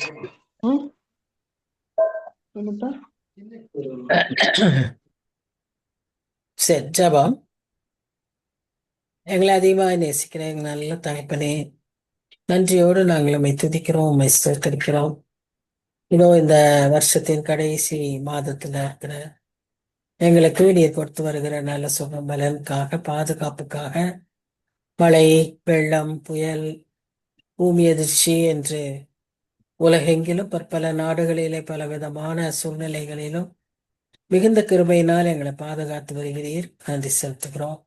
ம், என்னப்பா? சரி, ஜெபம். எங்களை அதிகமாக நேசிக்கிற எங்கள் நல்ல தகப்பனே, நன்றியோடு நாங்கள் உம்மை துதிக்கிறோம், உம்மை ஸ்தோத்தரிக்கிறோம். இதோ இந்த வருஷத்தின் கடைசி மாதத்துல இருக்கிற எங்களுக்கு நீர் கொடுத்து வருகிற நல்ல சுகம் பலனுக்காக, பாதுகாப்புக்காக, மழை, வெள்ளம், புயல், பூமி அதிர்ச்சி என்று உலகெங்கிலும் பற்பல நாடுகளிலே பலவிதமான சூழ்நிலைகளிலும் மிகுந்த கிருபையினால் எங்களை பாதுகாத்து வருகிறீர். நன்றி செலுத்துகிறோம்.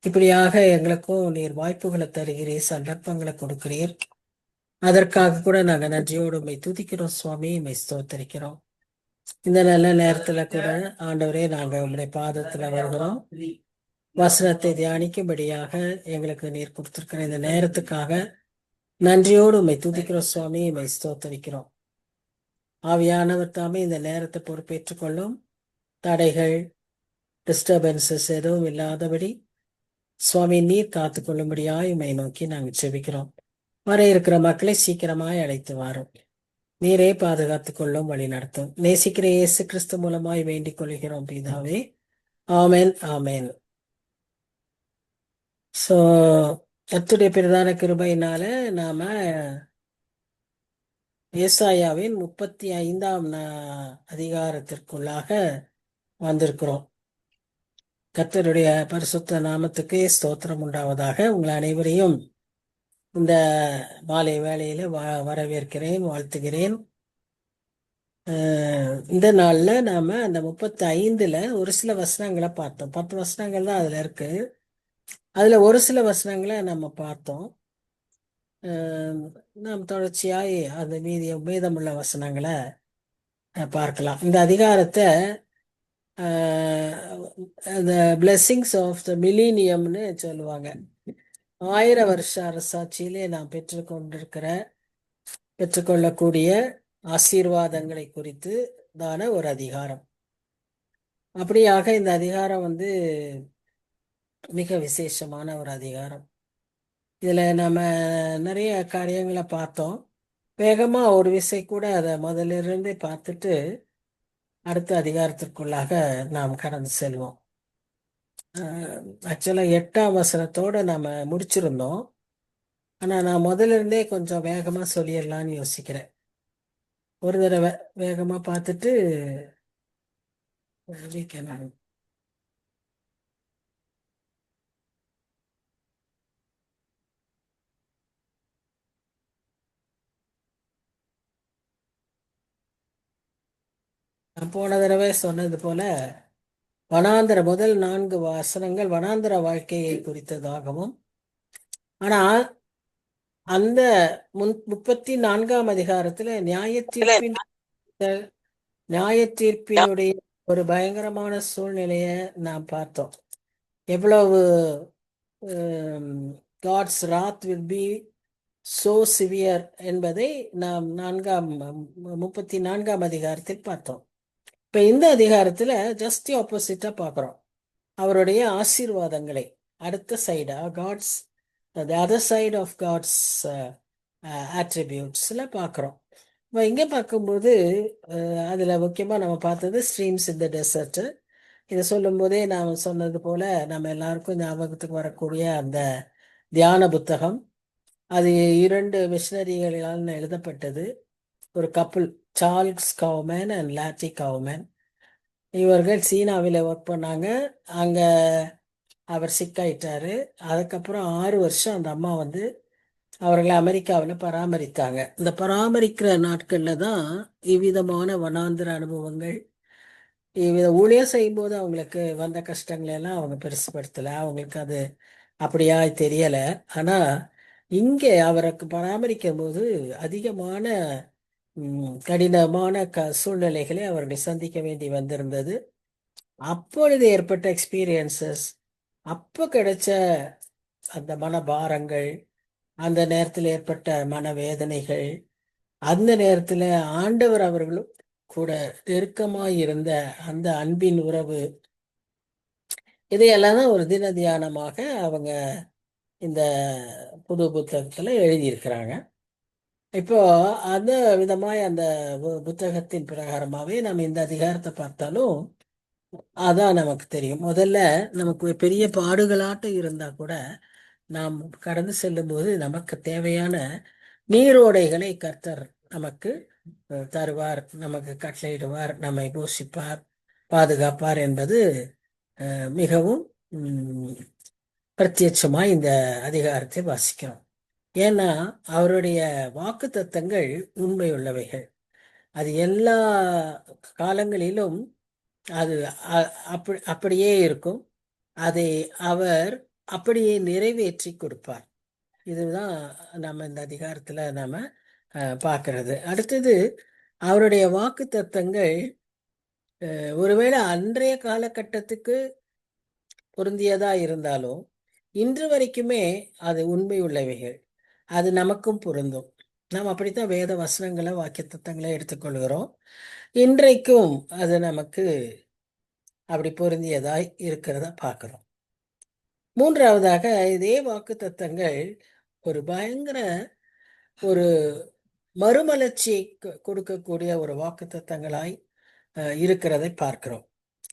இப்படியாக எங்களுக்கும் நீர் வாய்ப்புகளை தருகிறீர், சந்தர்ப்பங்களை கொடுக்கிறீர். அதற்காக கூட நாங்கள் நன்றியோடு உம்மை துதிக்கிறோம் சுவாமி, உம்மை ஸ்தோத்தரிக்கிறோம். இந்த நல்ல நேரத்துல கூட ஆண்டவரே, நாங்க உம்முடைய பாதத்துல வருகிறோம். வசனத்தை தியானிக்கும்படியாக எங்களுக்கு நீர் கொடுத்திருக்கிற இந்த நேரத்துக்காக நன்றியோடு உம்மை துதிக்கிறோம் சுவாமி, உம்மை ஸ்தோத்தரிக்கிறோம். ஆவியானவர் தாமே இந்த நேரத்தை பொறுப்பேற்றுக் கொள்ளும். தடைகள், டிஸ்டர்பன்சஸ் எதுவும் இல்லாதபடி சுவாமி நீர் காத்து கொள்ளும்படியாய் உம்மை நோக்கி நாங்கள் செபிக்கிறோம். வர இருக்கிற மக்களை சீக்கிரமாய் அழைத்து வாரும். நீரே பாதுகாத்துக் கொள்ளும், வழி நடத்தும். நேசிக்கிற இயேசு கிறிஸ்து மூலமாய் வேண்டிக் கொள்கிறோம் பிதாவே. ஆமென், ஆமென். சோ கர்த்தருடைய பிரதான கிருபையினால நாம ஏசாயாவின் 35ஆம் அதிகாரத்திற்குள்ளாக வந்திருக்கிறோம். கர்த்தருடைய பரிசுத்த நாமத்துக்கு ஸ்தோத்திரம் உண்டாவதாக. உங்கள் அனைவரையும் இந்த மாலை வேளையில வரவேற்கிறேன், வாழ்த்துகிறேன். இந்த நாள்ல நாம அந்த 35ல ஒரு சில வசனங்களை பார்த்தோம். 10 வசனங்கள் தான் அதுல இருக்கு. அதுல ஒரு சில வசனங்களை நம்ம பார்த்தோம். நாம் தொடர்ச்சியாய் அந்த மீதமுள்ள வசனங்களை பார்க்கலாம். இந்த அதிகாரத்தை the blessings of the millenniumனு சொல்லுவாங்க. 1000 வருஷ அரசாட்சியிலே நாம் பெற்றுக்கொள்ளக்கூடிய ஆசீர்வாதங்களை குறித்து தான ஒரு அதிகாரம். அப்படியாக இந்த அதிகாரம் மிக விசேஷமான ஒரு அதிகாரம். இதுல நம்ம நிறைய காரியங்களை பார்த்தோம். வேகமா ஒரு விசை கூட அதை முதல்ல இருந்தே பார்த்துட்டு அடுத்த அதிகாரத்திற்குள்ளாக நாம் கடந்து செல்வோம். ஆக்சுவலா 8ஆம் வசனத்தோட நம்ம முடிச்சிருந்தோம். ஆனா நான் முதல்ல இருந்தே கொஞ்சம் வேகமா சொல்லிடலான்னு யோசிக்கிறேன். ஒரு தடவை வேகமா பார்த்துட்டு நான் போன தடவை சொன்னது போல முதல் 4 வசனங்கள் வனாந்தர வாழ்க்கையை குறித்ததாகவும், ஆனா அந்த 34ஆம் அதிகாரத்துல நியாய தீர்ப்பினுடைய ஒரு பயங்கரமான சூழ்நிலைய நாம் பார்த்தோம். எவ்வளவு God's wrath will be so severe என்பதை நாம் 34ஆம் அதிகாரத்தில் பார்த்தோம். இப்ப இந்த அதிகாரத்துல ஜஸ்ட் ஆப்போசிட்டா பார்க்கிறோம். அவருடைய ஆசீர்வாதங்களை அடுத்த சைடா அதர் சைடு ஆஃப் காட்ஸ் ஆட்ரிபியூட்ஸ்ல பார்க்கிறோம். இப்போ இங்க பார்க்கும்போது அதுல முக்கியமா நம்ம பார்த்தது ஸ்ட்ரீம்ஸ் இந்த டெசர்ட். இதை சொல்லும் போதே நாம் சொன்னது போல நம்ம எல்லாருக்கும் ஞாபகத்துக்கு வரக்கூடிய அந்த தியான புத்தகம், அது 2 மிஷனரிகளால் எழுதப்பட்டது. ஒரு கப்புள், சார்ல்ஸ் கவுமேன் அண்ட் லாட்டி கவுமேன். இவர்கள் சீனாவில் ஒர்க் பண்ணாங்க. அங்க அவர் சிக்காயிட்டாரு. அதுக்கப்புறம் 6 வருஷம் அந்த அம்மா அவர்களை அமெரிக்காவில் பராமரித்தாங்க. இந்த பராமரிக்கிற நாட்கள்ல தான் இவ்விதமான வனாந்திர அனுபவங்கள், இவ்வித ஊழியம் செய்யும் போது அவங்களுக்கு வந்த கஷ்டங்களை எல்லாம் அவங்க பெருசுபடுத்தல. அவங்களுக்கு அது அப்படியா தெரியல. ஆனா இங்கே அவருக்கு பராமரிக்கும் போது அதிகமான கடினமான சூழ்நிலைகளை அவர்கள் சந்திக்க வேண்டி வந்திருந்தது. அப்பொழுது ஏற்பட்ட எக்ஸ்பீரியன்சஸ், அப்போ கிடைச்ச அந்த மனபாரங்கள், அந்த நேரத்தில் ஏற்பட்ட மனவேதனைகள், அந்த நேரத்தில் ஆண்டவர் அவர்களும் கூட நெருக்கமாய் இருந்த அந்த அன்பின் உறவு, இதையெல்லாம் தான் ஒரு தின தியானமாக அவங்க இந்த புது புத்தகத்துல எழுதியிருக்கிறாங்க. இப்போ அந்த விதமாய் அந்த புத்தகத்தின் பிரகாரமாவே நம்ம இந்த அதிகாரத்தை பார்த்தாலும் அதான் நமக்கு தெரியும். முதல்ல நமக்கு ஒரு பெரிய பாடுகளாட்டம் இருந்தா கூட நாம் கடந்து செல்லும்போது நமக்கு தேவையான நீரோடைகளை கர்த்தர் நமக்கு தருவார், நமக்கு கட்டளையிடுவார், நம்மை போஷிப்பார், பாதுகாப்பார் என்பது மிகவும் பிரத்யட்சமா இந்த அதிகாரத்தை வாசிக்கிறோம். ஏன்னா அவருடைய வாக்கு தத்தங்கள் உண்மை உள்ளவைகள். அது எல்லா காலங்களிலும் அது அப்படியே இருக்கும். அதை அவர் அப்படியே நிறைவேற்றி கொடுப்பார். இதுதான் நம்ம இந்த அதிகாரத்துல நாம பார்க்கிறது. அடுத்தது அவருடைய வாக்கு தத்தங்கள் ஒருவேளை அன்றைய காலகட்டத்துக்கு பொருந்தியதா இருந்தாலும் இன்று வரைக்குமே அது உண்மை உள்ளவைகள். அது நமக்கும் பொருந்தும். நாம் அப்படித்தான் வேத வசனங்களை வாக்கிய தத்தங்களை எடுத்துக்கொள்கிறோம். இன்றைக்கும் அது நமக்கு அப்படி பொருந்தியதாய் இருக்கிறத பார்க்கிறோம். மூன்றாவதாக இதே வாக்கு தத்தங்கள் ஒரு பயங்கர ஒரு மறுமலர்ச்சியை கொடுக்கக்கூடிய ஒரு வாக்கு தத்தங்களாய் இருக்கிறதை பார்க்கிறோம்.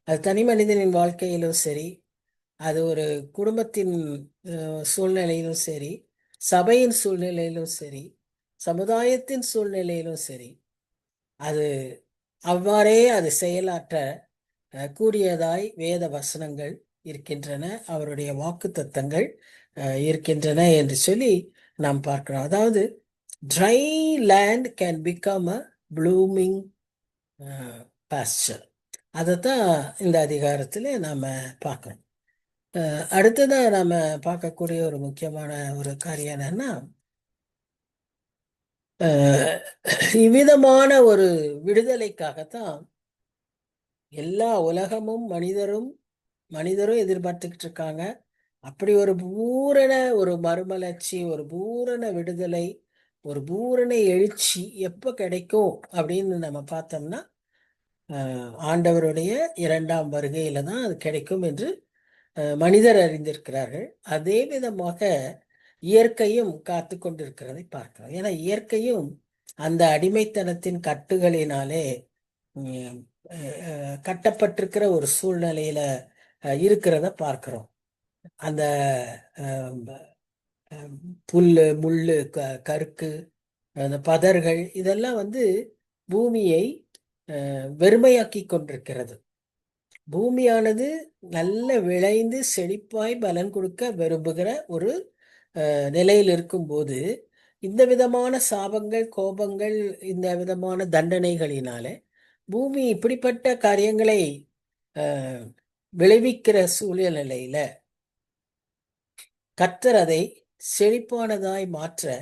அது தனி மனிதனின் வாழ்க்கையிலும் சரி, அது ஒரு குடும்பத்தின் சூழ்நிலையிலும் சரி, சபையின் சூழ்நிலையிலும் சரி, சமுதாயத்தின் சூழ்நிலையிலும் சரி, அது அவ்வாறே அது செயலாற்ற கூடியதாய் வேத வசனங்கள் இருக்கின்றன, அவருடைய வாக்கு தத்தங்கள் இருக்கின்றன என்று சொல்லி நாம் பார்க்கிறோம். அதாவது try land can become a blooming pastor. அதைத்தான் இந்த அதிகாரத்தில் நாம் பார்க்கணும். அடுத்ததாக நாம் பார்க்கக்கூடிய ஒரு முக்கியமான ஒரு காரியம் என்னன்னா, இவ்விதமான ஒரு விடுதலைக்காகத்தான் எல்லா உலகமும் மனிதரும் எதிர்பார்த்துக்கிட்டு இருக்காங்க. அப்படி ஒரு பூரண ஒரு மறுமலர்ச்சி, ஒரு பூரண விடுதலை, ஒரு பூரண எழுச்சி எப்ப கிடைக்கும் அப்படின்னு நம்ம பார்த்தோம்னா ஆண்டவருடைய 2ஆம் வருகையில தான் அது கிடைக்கும் என்று மனிதர் அறிந்திருக்கிறார்கள். அதே விதமாக இயற்கையும் காத்து கொண்டிருக்கிறதை பார்க்கிறோம். ஏன்னா இயற்கையும் அந்த அடிமைத்தனத்தின் கட்டுகளினாலே கட்டப்பட்டிருக்கிற ஒரு சூழ்நிலையில இருக்கிறத பார்க்கிறோம். அந்த புல்லு முள்ளு கருக்கு அந்த பதர்கள் இதெல்லாம் பூமியை வெறுமையாக்கி கொண்டிருக்கிறது. பூமியானது நல்ல விளைந்து செழிப்பாய் பலன் கொடுக்க விரும்புகிற ஒரு நிலையில் இருக்கும்போது இந்த விதமான சாபங்கள், கோபங்கள், இந்த விதமான தண்டனைகளினாலே பூமி இப்படிப்பட்ட காரியங்களை விளைவிக்கிற சூழ்நிலையில கர்த்தர் அதை செழிப்பானதாய் மாற்ற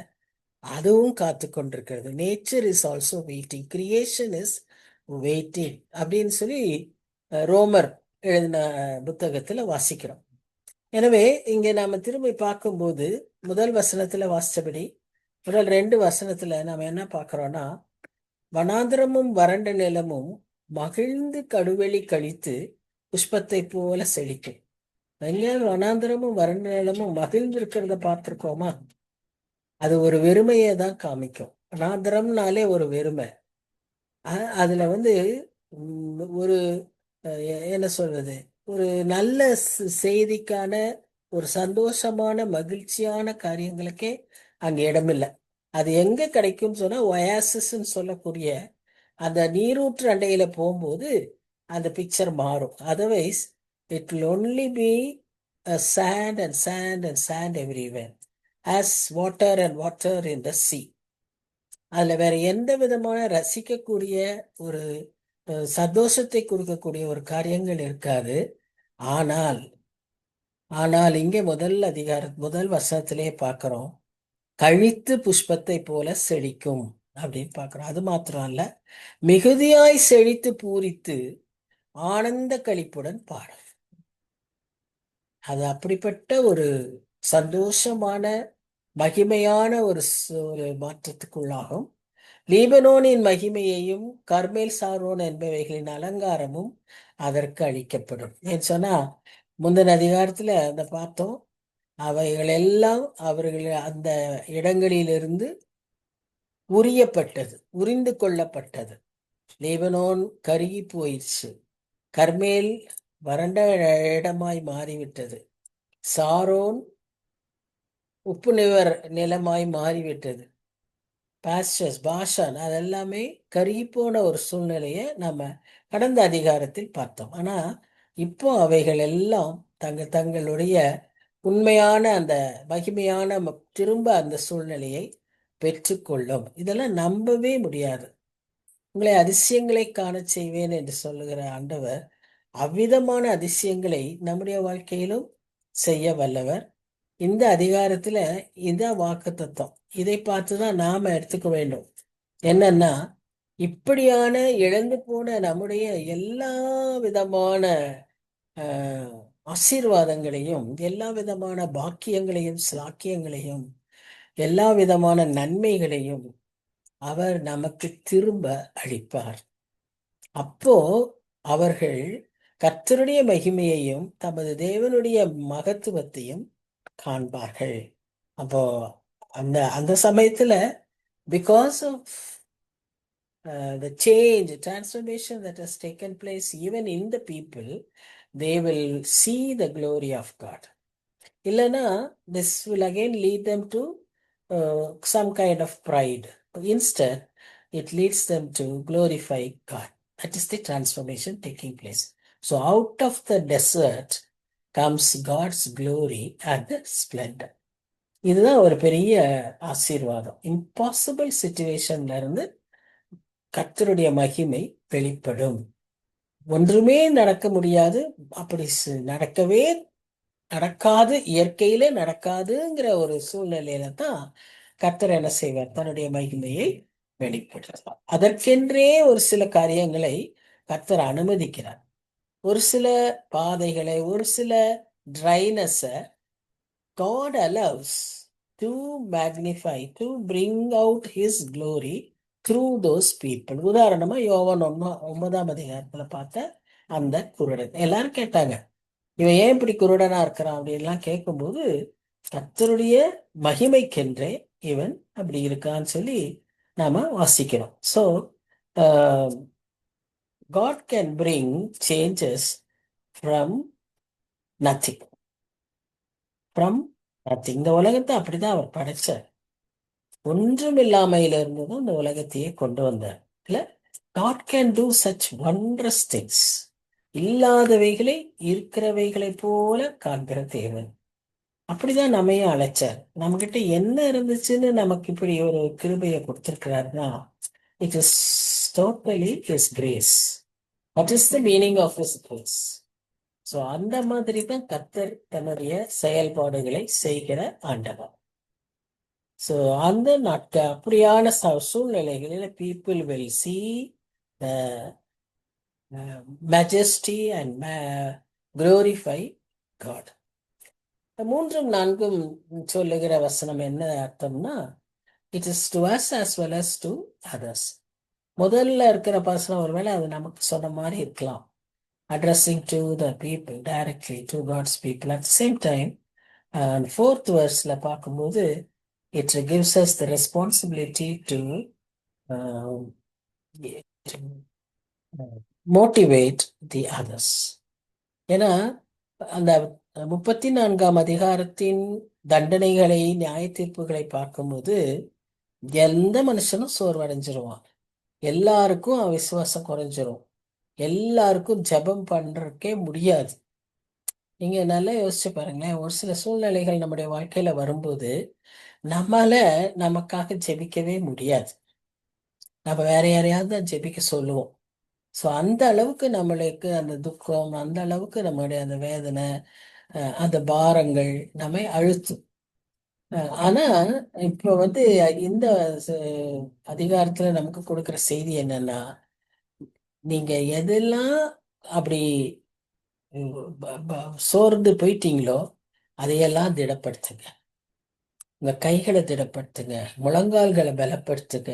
அதுவும் காத்து கொண்டிருக்கிறது. Nature is also waiting, creation is waiting அப்படின்னு சொல்லி ரோமர் எழுதின புத்தகத்துல வாசிக்கிறோம். எனவே இங்கே நாம திரும்பி பார்க்கும்போது முதல் வசனத்துல வாசித்தபடி முதல் 2 வசனத்துல நாம என்ன பார்க்கிறோம்னா, வனாந்திரமும் வறண்ட நிலமும் மகிழ்ந்து கடுவெளி கழித்து புஷ்பத்தை போல செழிக்கும். எங்கேயாவது வனாந்திரமும் வறண்ட நிலமும் மகிழ்ந்து இருக்கிறத பார்த்திருக்கோமா? அது ஒரு வெறுமையை தான் காமிக்கும். வனாந்திரம்னாலே ஒரு வெறுமை. அதுல ஒரு என்ன சொல்றது, ஒரு நல்ல செய்திக்கான ஒரு சந்தோஷமான மகிழ்ச்சியான காரியங்களுக்கே அங்க இடமில்லை. அது எங்க கிடைக்கும்னு சொன்னா ஒயாசிஸ்ன்னு சொல்லக்கூடிய அந்த நீரூற்று அண்டையில போகும்போது அந்த பிக்சர் மாறும். Otherwise it will only be sand and sand and sand everywhere as water and water in the sea. அதுல வேற எந்த விதமான ரசிக்கக்கூடிய ஒரு சந்தோஷத்தை கொடுக்கக்கூடிய ஒரு காரியங்கள் இருக்காது. ஆனால் ஆனால் இங்கே முதல் வசனத்திலே பார்க்கிறோம், கழித்து புஷ்பத்தை போல செழிக்கும் அப்படின்னு பார்க்கிறோம். அது மாத்திரம் அல்ல, மிகுதியாய் செழித்து பூரித்து ஆனந்த களிப்புடன் பாடும். அது அப்படிப்பட்ட ஒரு சந்தோஷமான மகிமையான ஒரு மாற்றத்துக்குள்ளாகும். லீபனோனின் மகிமையையும் கர்மேல் சாரோன் என்பவைகளின் அலங்காரமும் அதற்கு அளிக்கப்படும். ஏன்னு சொன்னா முந்தின அதிகாரத்துல அந்த பார்த்தோம், அவைகள் எல்லாம் அவர்கள் அந்த இடங்களிலிருந்து உரியப்பட்டது, உரிந்து கொள்ளப்பட்டது. லீபனோன் கருகி போயிடுச்சு. கர்மேல் வறண்ட இடமாய் மாறிவிட்டது. சாரோன் உப்பு நிலமாய் மாறிவிட்டது. பாஸ்டர்ஸ் பாஷான் அதெல்லாமே கருகிப்போன ஒரு சூழ்நிலையை நம்ம கடந்த அதிகாரத்தில் பார்த்தோம். ஆனா இப்போ அவைகள் எல்லாம் தங்களுடைய உண்மையான அந்த மகிமையான திரும்ப அந்த சூழ்நிலையை பெற்றுக்கொள்ளும். இதெல்லாம் நம்பவே முடியாது. உங்களை அதிசயங்களை காண செய்வேன் என்று சொல்லுகிற ஆண்டவர் அவ்விதமான அதிசயங்களை நம்முடைய வாழ்க்கையிலும் செய்ய வல்லவர். இந்த அதிகாரத்துல இதான் வாக்குத்தத்தம். இதை பார்த்துதான் நாம எடுத்துக்க வேண்டும். என்னன்னா, இப்படியான இழந்து போன நம்முடைய எல்லா விதமான ஆசீர்வாதங்களையும், எல்லா விதமான பாக்கியங்களையும், சிலாக்கியங்களையும், எல்லா விதமான நன்மைகளையும் அவர் நமக்கு திரும்ப அளிப்பார். அப்போ அவர்கள் கர்த்தருடைய மகிமையையும் தமது தேவனுடைய மகத்துவத்தையும் காண்பார்கள். அப்போ அந்த அந்த சமயத்துல because of the change, transformation that has taken place even in the people, they will see the glory of God. இல்லைன்னா this will again lead them to some kind of pride. Instead, it leads them to glorify God. That is the transformation taking place. So out of the desert comes God's glory and the splendor. இதுதான் ஒரு பெரிய ஆசீர்வாதம். Impossible சிச்சுவேஷன்ல இருந்து கர்த்தருடைய மகிமை வெளிப்படும். ஒன்றுமே நடக்க முடியாது, அப்படி நடக்காது, இயற்கையிலே நடக்காதுங்கிற ஒரு சூழ்நிலையில தான் கர்த்தர் என்ன செய்வார்? தன்னுடைய மகிமையை வெளிப்படுத்துவார். அதற்கென்றே ஒரு சில காரியங்களை கர்த்தர் அனுமதிக்கிறார். ஒரு சில பாதைகளை, ஒரு சில ட்ரைனஸை God allows to magnify, to bring out his glory through those people. உதாரணமா யோவான் 9ஆம் அதிகாரத்துல பார்த்த அந்த குருடன். எல்லாரும் கேட்டாங்க, இவன் ஏன் இப்படி குருடனா இருக்கிறான் அப்படின்லாம் கேட்கும்போது, கர்த்தருடைய மகிமைக்கென்றே இவன் அப்படி இருக்கான்னு சொல்லி நாம வாசிக்கிறோம். So God can bring changes from nothing. From nothing. இந்த உலகத்தை அப்படிதான் அவர் படைச்சார். ஒன்றும் இல்லாமையில இருந்துதான் இந்த உலகத்தையே கொண்டு வந்தார். இல்ல, God can do such wondrous things. இல்லாதவைகளை இருக்கிறவைகளை போல காண்கிற தேவன். அப்படிதான் நம்மையும் அழைச்சார். நம்ம கிட்ட என்ன இருந்துச்சுன்னு நமக்கு இப்படி ஒரு கிருபையை கொடுத்திருக்கிறாருன்னா, it is totally his grace. What is the meaning of his grace? So அந்த மாதிரி தான் கர்த்தர் தன்னுடைய செயல்பாடுகளை செய்கிற ஆண்டவர். ஸோ அந்த அப்படியான சூழ்நிலைகளில் people will see the majesty and glorify God. 3 4 சொல்லுகிற வசனம் என்ன அர்த்தம்னா, it is to us as well as to others. முதல்ல இருக்கிற வசனம் ஒருவேளை அது நமக்கு சொன்ன மாதிரி இருக்கலாம், addressing to the people, directly to God's people. At the same time, 4th verseல பார்க்கும்போது it gives us the responsibility to motivate the others. ஏன்னா அந்த 34ஆம் அதிகாரத்தின் தண்டனைகளை, நியாய தீர்ப்புகளை பார்க்கும்போது எந்த மனுஷனும் சோர்வடைஞ்சிருவான், எல்லாருக்கும் விசுவாசம் குறைஞ்சிரும், எல்லாருக்கும் ஜெபம் பண்றதுக்கே முடியாது. நீங்க நல்லா யோசிச்சு பாருங்களேன். ஒரு சில சூழ்நிலைகள் நம்முடைய வாழ்க்கையில வரும்போது நம்மால நமக்காக ஜெபிக்கவே முடியாது. நம்ம வேற யாரையாவது தான் ஜெபிக்க சொல்லுவோம். ஸோ அந்த அளவுக்கு நம்மளுக்கு அந்த துக்கம், அந்த அளவுக்கு நம்மளுடைய அந்த வேதனை, அந்த பாரங்கள் நம்மை அழுத்தும். ஆனா இப்போ இந்த அதிகாரத்துல நமக்கு கொடுக்குற செய்தி என்னன்னா, நீங்க எதெல்லாம் அப்படி சோர்ந்து போயிட்டீங்களோ அதையெல்லாம் திடப்படுத்துங்க. உங்க கைகளை திடப்படுத்துங்க, முழங்கால்களை பலப்படுத்துங்க.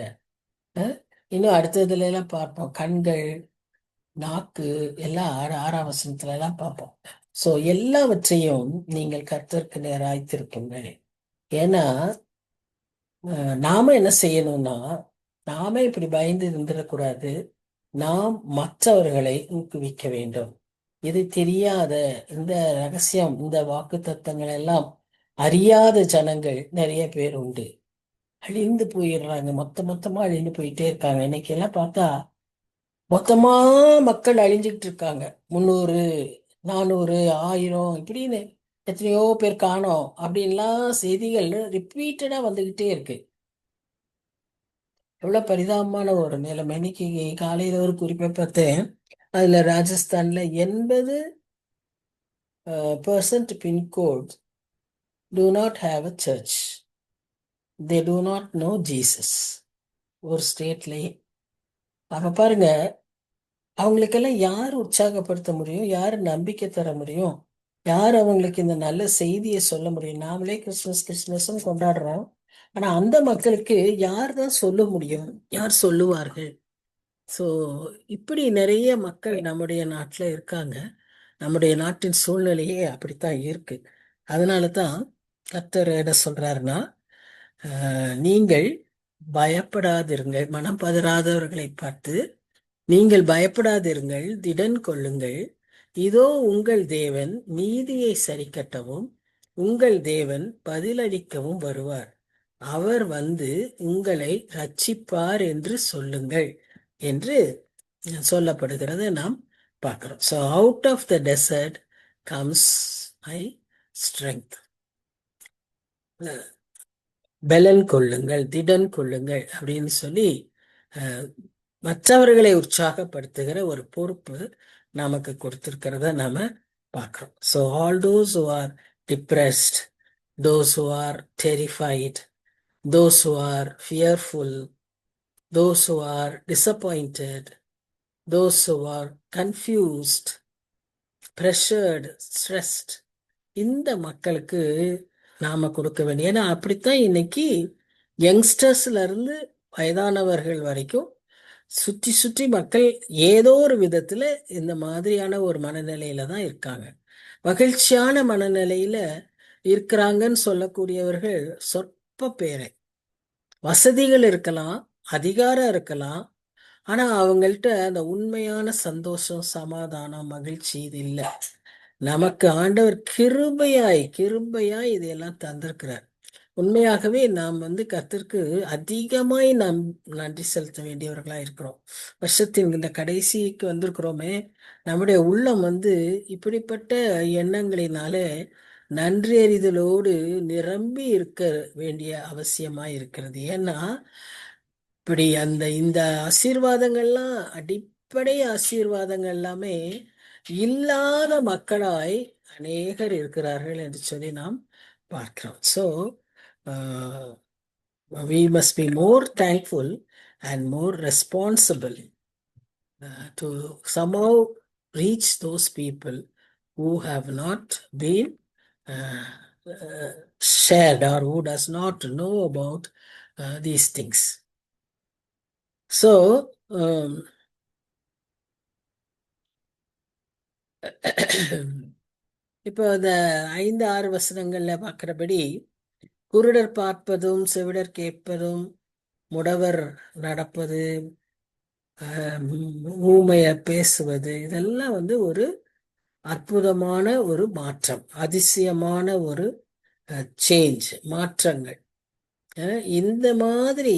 இன்னும் அடுத்ததுல எல்லாம் பார்ப்போம், கண்கள், நாக்கு எல்லாம் 6ஆம் வசனத்துல எல்லாம் பார்ப்போம். ஸோ எல்லாவற்றையும் நீங்கள் கர்த்தருக்கு நேராய் திருப்புங்கள். ஏன்னா நாம என்ன செய்யணும்னா, நாம இப்படி பயந்து இருந்துடக்கூடாது. நாம் மற்றவர்களை ஊக்குவிக்க வேண்டும். இது தெரியாத, இந்த ரகசியம், இந்த வாக்கு தத்தங்கள் எல்லாம் அறியாத ஜனங்கள் நிறைய பேர் உண்டு. அழிந்து போயிடுறாங்க, மொத்தமா அழிந்து போயிட்டே இருக்காங்க. இன்னைக்கு எல்லாம் பார்த்தா மொத்தமா மக்கள் அழிஞ்சுக்கிட்டு இருக்காங்க. 300, 400, 1000 இப்படின்னு எத்தனையோ பேர் காணோம் அப்படின்லாம் செய்திகள் ரிப்பீட்டடா வந்துகிட்டே இருக்கு. எவ்வளவு பரிதாபமான ஒரு நிலைமை. இன்னைக்கு காலையில ஒரு குறிப்பை பார்த்தேன். அதுல ராஜஸ்தான்ல 80% pincode do not have a church. They do not know Jesus. ஒரு ஸ்டேட்லயே. அப்ப பாருங்க, அவங்களுக்கெல்லாம் யார் உற்சாகப்படுத்த முடியும்? யார் நம்பிக்கை தர முடியும்? யார் அவங்களுக்கு இந்த நல்ல செய்தியை சொல்ல முடியும்? நாமளே கிறிஸ்துமஸ் கிறிஸ்துமஸ்ன்னு கொண்டாடுறோம். ஆனா அந்த மக்களுக்கு யார் தான் சொல்ல முடியும்? யார் சொல்லுவார்கள்? ஸோ இப்படி நிறைய மக்கள் நம்முடைய நாட்டில் இருக்காங்க. நம்முடைய நாட்டின் சூழ்நிலையே அப்படித்தான் இருக்கு. அதனால தான் கர்த்தர் என்ன சொல்றாருன்னா, நீங்கள் பயப்படாதிருங்கள். மனம் பதறாதவர்களை பார்த்து நீங்கள் பயப்படாதிருங்கள், திடன் கொள்ளுங்கள். இதோ உங்கள் தேவன் நீதியை சரிக்கட்டவும் உங்கள் தேவன் பதிலளிக்கவும் வருவார். அவர் வந்து உங்களை ரட்சிப்பார் என்று சொல்லுங்கள் என்று சொல்லப்படுகிறது நாம் பார்க்கிறோம். So out of the desert comes my strength. பலன் கொள்ளுங்கள், திடன் கொள்ளுங்கள் அப்படின்னு சொல்லி மற்றவர்களை உற்சாகப்படுத்துகிற ஒரு பொறுப்பு நமக்கு கொடுத்திருக்கிறத நாம பார்க்கிறோம். So all those who are depressed, those who are terrified, those who are fearful, those who are disappointed, those who are confused, pressured, stressed, இந்த மக்களுக்கு நாம கொடுக்க வேண்டிய, ஏன்னா அப்படித்தான் இன்னைக்கு யங்ஸ்டர்ஸ்ல இருந்து வயதானவர்கள் வரைக்கும் சுற்றி சுற்றி மக்கள் ஏதோ ஒரு விதத்துல இந்த மாதிரியான ஒரு மனநிலையில தான் இருக்காங்க. மகிழ்ச்சியான மனநிலையில இருக்கிறாங்கன்னு சொல்லக்கூடியவர்கள் சொற்ப பேரை. வசதிகள் இருக்கலாம், அதிகாரம் இருக்கலாம், ஆனா அவங்கள்ட்ட அந்த உண்மையான சந்தோஷம், சமாதானம், மகிழ்ச்சி இது இல்லை. நமக்கு ஆண்டவர் கிருபையாய் கிருபையாய் இதையெல்லாம் தந்திருக்கிறார். உண்மையாகவே நாம் கர்த்தருக்கு அதிகமாய் நாம் நன்றி செலுத்த வேண்டியவர்களா இருக்கிறோம். வருஷத்தின் இந்த கடைசிக்கு வந்திருக்கிறோமே, நம்முடைய உள்ளம் இப்படிப்பட்ட எண்ணங்களினாலே நன்றி அறிதலோடு நிரம்பி இருக்க வேண்டிய அவசியமாய் இருக்கிறது. ஏன்னா இப்படி இந்த ஆசீர்வாதங்கள்லாம், அடிப்படை ஆசீர்வாதங்கள் எல்லாமே இல்லாத மக்களாய் அநேகர் இருக்கிறார்கள் என்று சொல்லி நாம் பார்க்கிறோம். So we must be more thankful and more responsible to somehow reach those people who have not been shared or who does not know about these things. So இப்போ இந்த 5-6 வசனங்கள்ல பார்க்கிறபடி, குருடர் பார்ப்பதும் செவிடர் கேட்பதும் முடவர் நடப்பது, ஊமையர் பேசுவது, இதெல்லாம் ஒரு அற்புதமான ஒரு மாற்றம், அதிசயமான ஒரு சேஞ்ச், மாற்றங்கள். இந்த மாதிரி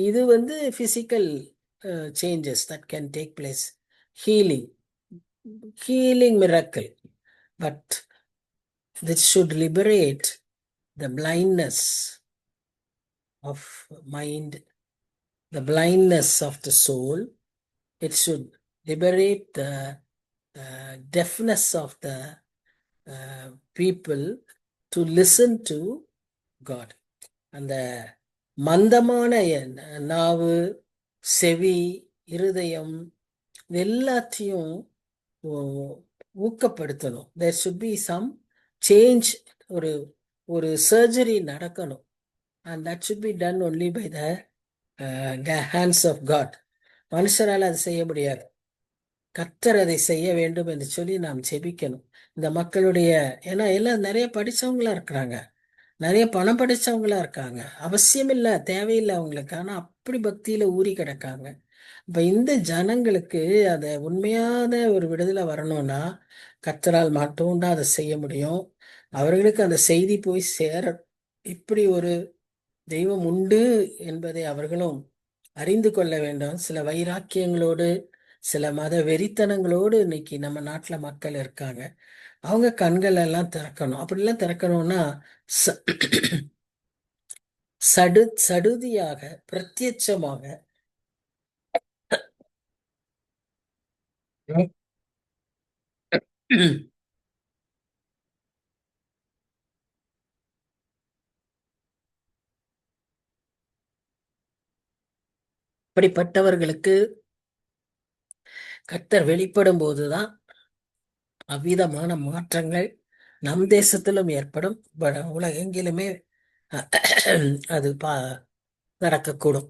இது physical changes that can take place, healing miracle. But this should liberate the blindness of mind, the blindness of the soul. It should liberate the deafness of the people to listen to God. அந்த மந்தமான நாவு, செவி, இருதயம் இது எல்லாத்தையும் ஊக்கப்படுத்தணும். there should be some change, ஒரு surgery நடக்கணும். and that should be done only by the hands of God. மனுஷரால் அது செய்ய முடியாது. கர்த்தர் அதை செய்ய வேண்டும் என்று சொல்லி நாம் செபிக்கணும். இந்த மக்களுடைய, ஏன்னா எல்லாம் நிறைய படிச்சவங்களா இருக்கிறாங்க, நிறைய பணம் படைச்சவங்களா இருக்காங்க, அவசியம் இல்லை, தேவையில்லை அவங்களுக்கு, ஆனா அப்படி பக்தியில ஊறி கிடக்காங்க. இப்ப இந்த ஜனங்களுக்கு அத உண்மையான ஒரு விடுதலை வரணும்னா கர்த்தரால் மட்டும்தான் அதை செய்ய முடியும். அவர்களுக்கு அந்த செய்தி போய் சேர, இப்படி ஒரு தெய்வம் உண்டு என்பதை அவர்களும் அறிந்து கொள்ள வேண்டும். சில வைராக்கியங்களோடு, சில மத வெறித்தனங்களோடு இன்னைக்கு நம்ம நாட்டுல மக்கள் இருக்காங்க. அவங்க கண்கள் எல்லாம் திறக்கணும். அப்படிலாம் திறக்கணும்னா ச- சடுதியாக, பிரத்யட்சமாக அப்படிப்பட்டவர்களுக்கு கர்த்தர் வெளிப்படும் போதுதான் அவ்விதமான மாற்றங்கள் நம் தேசத்திலும் ஏற்படும், உலகெங்கிலுமே அது நடக்கக்கூடும்.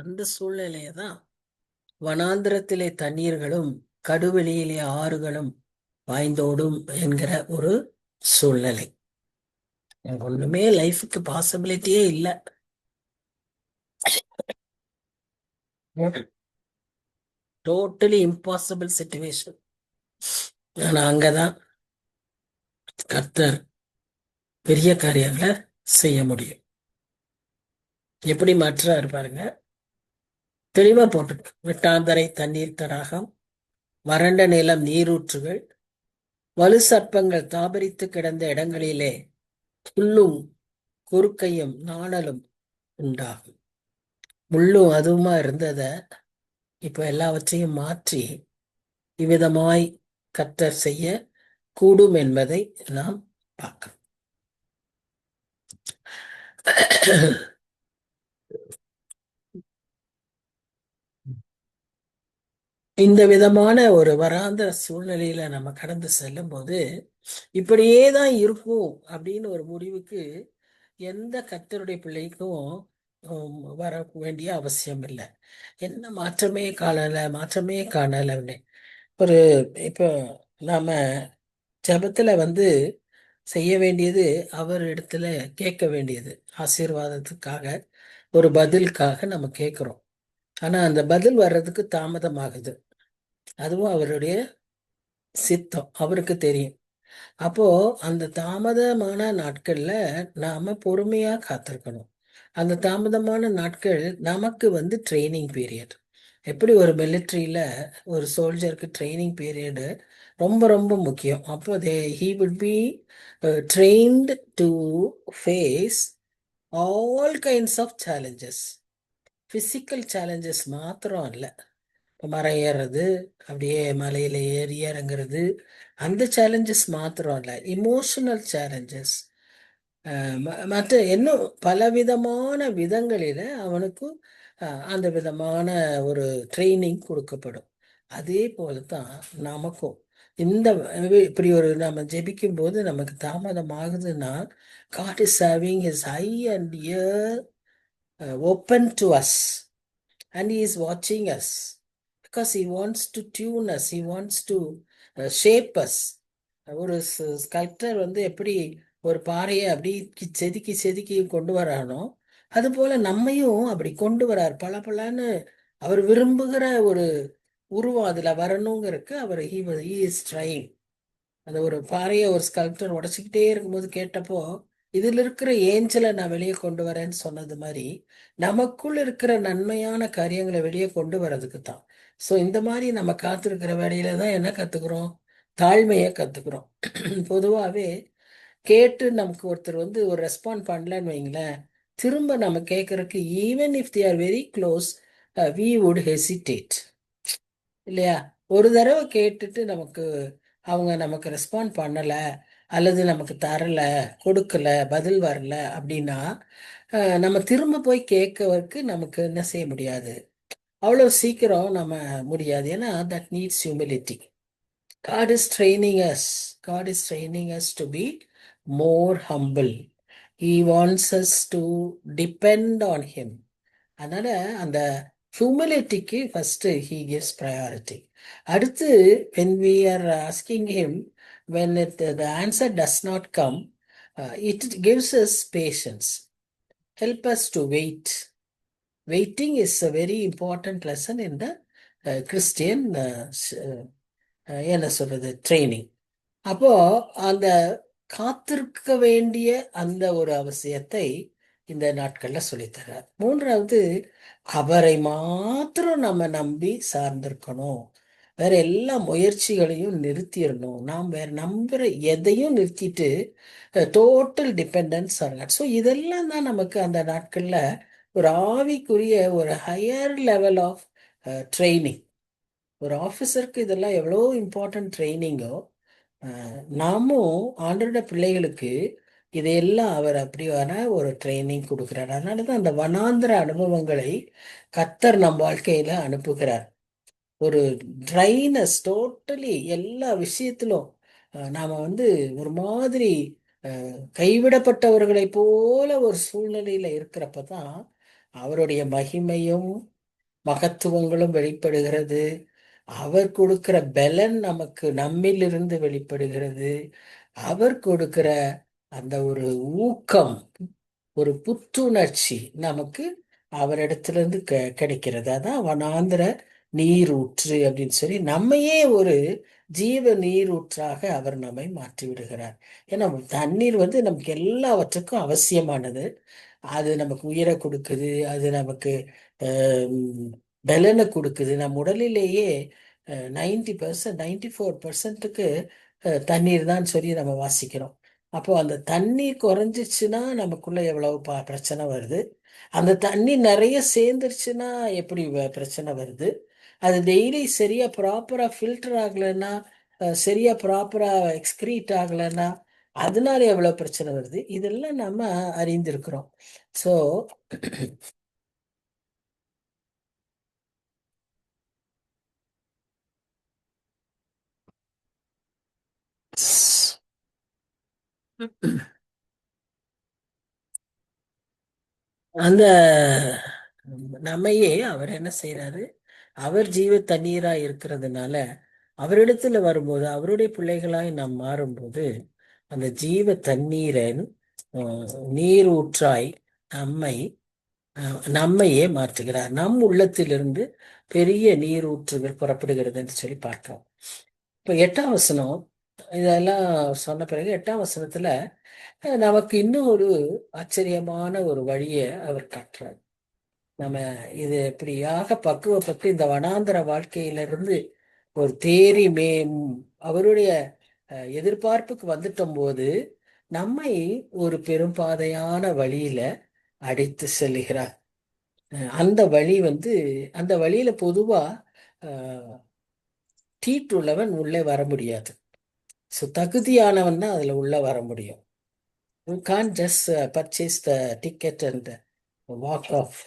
அந்த சூழ்நிலையை தான் வனாந்திரத்திலே தண்ணீர்களும் கடுவெளியிலே ஆறுகளும் பாய்ந்தோடும் என்கிற ஒரு சூழ்நிலை. எனக்கு ஒண்ணுமே லைஃபுக்கு பாசிபிலிட்டியே இல்லை. Totally impossible situation. ஆனா அங்கதான் கர்த்தர் பெரிய காரியங்களை செய்ய முடியும். எப்படி மாற்றாரு பாருங்க. தெளிவா போட்டிருக்கு: வெட்டாந்தரை தண்ணீர் தடாகம், வறண்ட நிலம் நீரூற்றுகள், வலு சர்ப்பங்கள் தாபரித்து கிடந்த இடங்களிலே புல்லும் குறுக்கையும் நாணலும் உண்டாகும். முள்ளும் அதுவுமா இருந்தத இப்ப எல்லாவற்றையும் மாற்றி இவ்விதமாய் கர்த்தர் செய்ய கூடும் என்பதை நாம் பார்க்கிறோம். இந்த விதமான ஒரு வராந்திர சூழ்நிலையில நம்ம கடந்து செல்லும் போது இப்படியே தான் இருக்கும் அப்படின்னு ஒரு முடிவுக்கு எந்த கர்த்தருடைய பிள்ளைக்கும் வர வேண்டிய அவசியம் இல்லை. என்ன மாற்றமே காணல, மாற்றமே காணல. ஒரு இப்போ நாம ஜெபத்துல செய்ய வேண்டியது, அவர் இடத்துல கேட்க வேண்டியது ஆசீர்வாதத்துக்காக, ஒரு பதிலுக்காக நம்ம கேட்கிறோம். ஆனா அந்த பதில் வர்றதுக்கு தாமதமாகுது. அதுவும் அவருடைய சித்தம், அவருக்கு தெரியும். அப்போ அந்த தாமதமான நாட்கள்ல நாம பொறுமையா காத்திருக்கணும். அந்த தாமதமான நாட்கள் நமக்கு ட்ரைனிங் பீரியட். எப்படி ஒரு மிலிட்ரியில ஒரு சோல்ஜருக்கு ட்ரைனிங் பீரியடு ரொம்ப ரொம்ப முக்கியம். அப்போ he will be trained to face all kinds of challenges. Physical challenges மாத்திரம் இல்லை. இப்போ மரம் ஏறுறது, அப்படியே மலையில ஏறி இறங்குறது, அந்த சேலஞ்சஸ் மாத்திரம் இல்லை, இமோஷனல் சேலஞ்சஸ், மற்ற இன்னும் பலவிதமான விதங்களில அவனுக்கு அந்த விதமான ஒரு ட்ரைனிங் கொடுக்கப்படும். அதே போலதான் நமக்கும் இந்த இப்படி ஒரு நம்ம ஜெபிக்கும் போது நமக்கு தாமதம் ஆகுதுன்னா, God is having his eye and ear open to us, and he is watching us because he wants to tune us, he wants to shape us. ஒரு ஸ்கல்ப்டர் எப்படி ஒரு பாறையை அப்படி செதுக்கி செதுக்கி கொண்டு வரானோ, அது போல நம்மையும் அப்படி கொண்டு வரார். பல பலன்னு அவர் விரும்புகிற ஒரு உருவம் அதுல வரணுங்கிறதுக்கு அவர் he is trying. அந்த ஒரு பாறையை ஒரு ஸ்கல்ப்டர் உடைச்சிக்கிட்டே இருக்கும்போது கேட்டப்போ, இதுல இருக்கிற ஏஞ்சலை நான் வெளியே கொண்டு வரேன்னு சொன்னது மாதிரி, நமக்குள் இருக்கிற நன்மையான காரியங்களை வெளியே கொண்டு வர்றதுக்கு தான். ஸோ இந்த மாதிரி நம்ம காத்திருக்கிற வேலையில தான் என்ன கத்துக்கிறோம்? தாழ்மையை கத்துக்கிறோம். பொதுவாகவே கேட்டு நமக்கு ஒருத்தர் ஒரு ரெஸ்பாண்ட் பண்ணலன்னு வைங்களேன், திரும்ப நம்ம கேட்கறதுக்கு, even if they are very close, we would hesitate, இல்லையா? ஒரு தடவை கேட்டுட்டு அவங்க நமக்கு ரெஸ்பாண்ட் பண்ணல, அல்லது நமக்கு தரல, கொடுக்கல, பதில் வரல அப்படின்னா நம்ம திரும்ப போய் கேட்கறதுக்கு நமக்கு என்ன செய்ய முடியாது, அவ்வளவு சீக்கிரம் நம்ம முடியாது. ஏன்னா that needs humility. God is training us. God is training us to be more humble. He wants us to depend on Him. அதனால அந்த ஹியூமிலிட்டிக்கு ஃபர்ஸ்ட் ஹீ கிவ்ஸ் ப்ரையாரிட்டி. அடுத்து when we are asking him when the answer does not come, it gives us patience, help us to wait. Waiting is a very important lesson in the Christian என்ன சொல்றது training. அப்போ அந்த காத்திருக்க வேண்டிய அந்த ஒரு அவசியத்தை இந்த நாட்கள்ல சொல்லித்தர்றார். மூன்றாவது, அவரை மாத்திரம் நம்ம நம்பி சார்ந்திருக்கணும். வேற எல்லா முயற்சிகளையும் நிறுத்திடணும். நாம் வேற நம்புற எதையும் நிறுத்திட்டு டோட்டல் டிபெண்டன்ஸ் ஆகலாம். ஸோ இதெல்லாம் தான் நமக்கு அந்த நாட்கள்ல ஒரு ஆவிக்குரிய ஒரு ஹையர் லெவல் ஆஃப் ட்ரைனிங். ஒரு ஆஃபீஸருக்கு இதெல்லாம் எவ்வளோ இம்பார்ட்டன்ட் ட்ரைனிங்கோ, நாமும் ஆண்டோட பிள்ளைகளுக்கு இதையெல்லாம் அவர் அப்படியான ஒரு ட்ரைனிங் கொடுக்கிறார். அதனால தான் அந்த வனாந்திர அனுபவங்களை கத்தர் நம் வாழ்க்கையில அனுப்புகிறார். ஒரு ட்ரைனஸ் டோட்டலி எல்லா விஷயத்திலும் நாம ஒரு மாதிரி கைவிடப்பட்டவர்களை போல ஒரு சூழ்நிலையில இருக்கிறப்பதான் அவருடைய மகிமையும் மகத்துவங்களும் வெளிப்படுகிறது. அவர் கொடுக்கிற பலன் நமக்கு நம்மிலிருந்து வெளிப்படுகிறது. அவர் கொடுக்கிற அந்த ஒரு ஊக்கம், ஒரு புத்துணர்ச்சி நமக்கு அவரிடத்திலிருந்து கிடைக்கிறது. அதான் வனாந்திர நீரூற்று அப்படின்னு சொல்லி நம்மையே ஒரு ஜீவ நீரூற்றாக அவர் நம்மை மாற்றி விடுகிறார். ஏன்னா தண்ணீர் நமக்கு எல்லாவற்றுக்கும் அவசியமானது. அது நமக்கு உயிரை கொடுக்குது, அது நமக்கு பலனை கொடுக்குது. நம் உடலிலேயே 90%, 94%க்கு தண்ணீர் தான் சொல்லி நம்ம வாசிக்கிறோம். அப்போ அந்த தண்ணீர் குறைஞ்சிச்சுன்னா நமக்குள்ள எவ்வளவு பிரச்சனை வருது. அந்த தண்ணி நிறைய சேர்ந்துருச்சுன்னா எப்படி பிரச்சனை வருது. அது டெய்லி சரியா ப்ராப்பரா ஃபில்டர் ஆகலைன்னா, சரியா ப்ராப்பரா எக்ஸ்கிரீட் ஆகலைன்னா அதனால எவ்வளவு பிரச்சனை வருது. இதெல்லாம் நம்ம அறிந்திருக்கிறோம். ஸோ அந்த நம்மையே அவர் என்ன செய்யறாரு, அவர் ஜீவ தண்ணீரா இருக்கிறதுனால அவரிடத்துல வரும்போது, அவருடைய பிள்ளைகளாய் நாம் மாறும்போது அந்த ஜீவ தண்ணீரன் நீரூற்றாய் நம்மை நம்மையே மாற்றுகிறார். நம் உள்ளத்திலிருந்து பெரிய நீரூற்றுகள் புறப்படுகிறது என்று சொல்லி பார்க்கிறோம். இப்ப 8ஆம் வசனம், இதெல்லாம் சொன்ன பிறகு 8ஆம் வசனத்துல நமக்கு இன்னும் ஒரு ஆச்சரியமான ஒரு வழியை அவர் காட்டுறார். நம்ம இது இப்படியாக பக்குவப்பட்டு இந்த வனாந்தர வாழ்க்கையிலிருந்து ஒரு தேறி அவருடைய எதிர்பார்ப்புக்கு வந்துட்டும் போது நம்மை ஒரு பெரும் பாதையான வழியில அடித்து செல்லுகிறார். அந்த வழி அந்த வழியில பொதுவா தீட்டுள்ளவன் உள்ளே வர முடியாது. ஸோ தகுதியானவன் தான் அதுல உள்ள வர முடியும். You can't just purchase the ticket and walk off.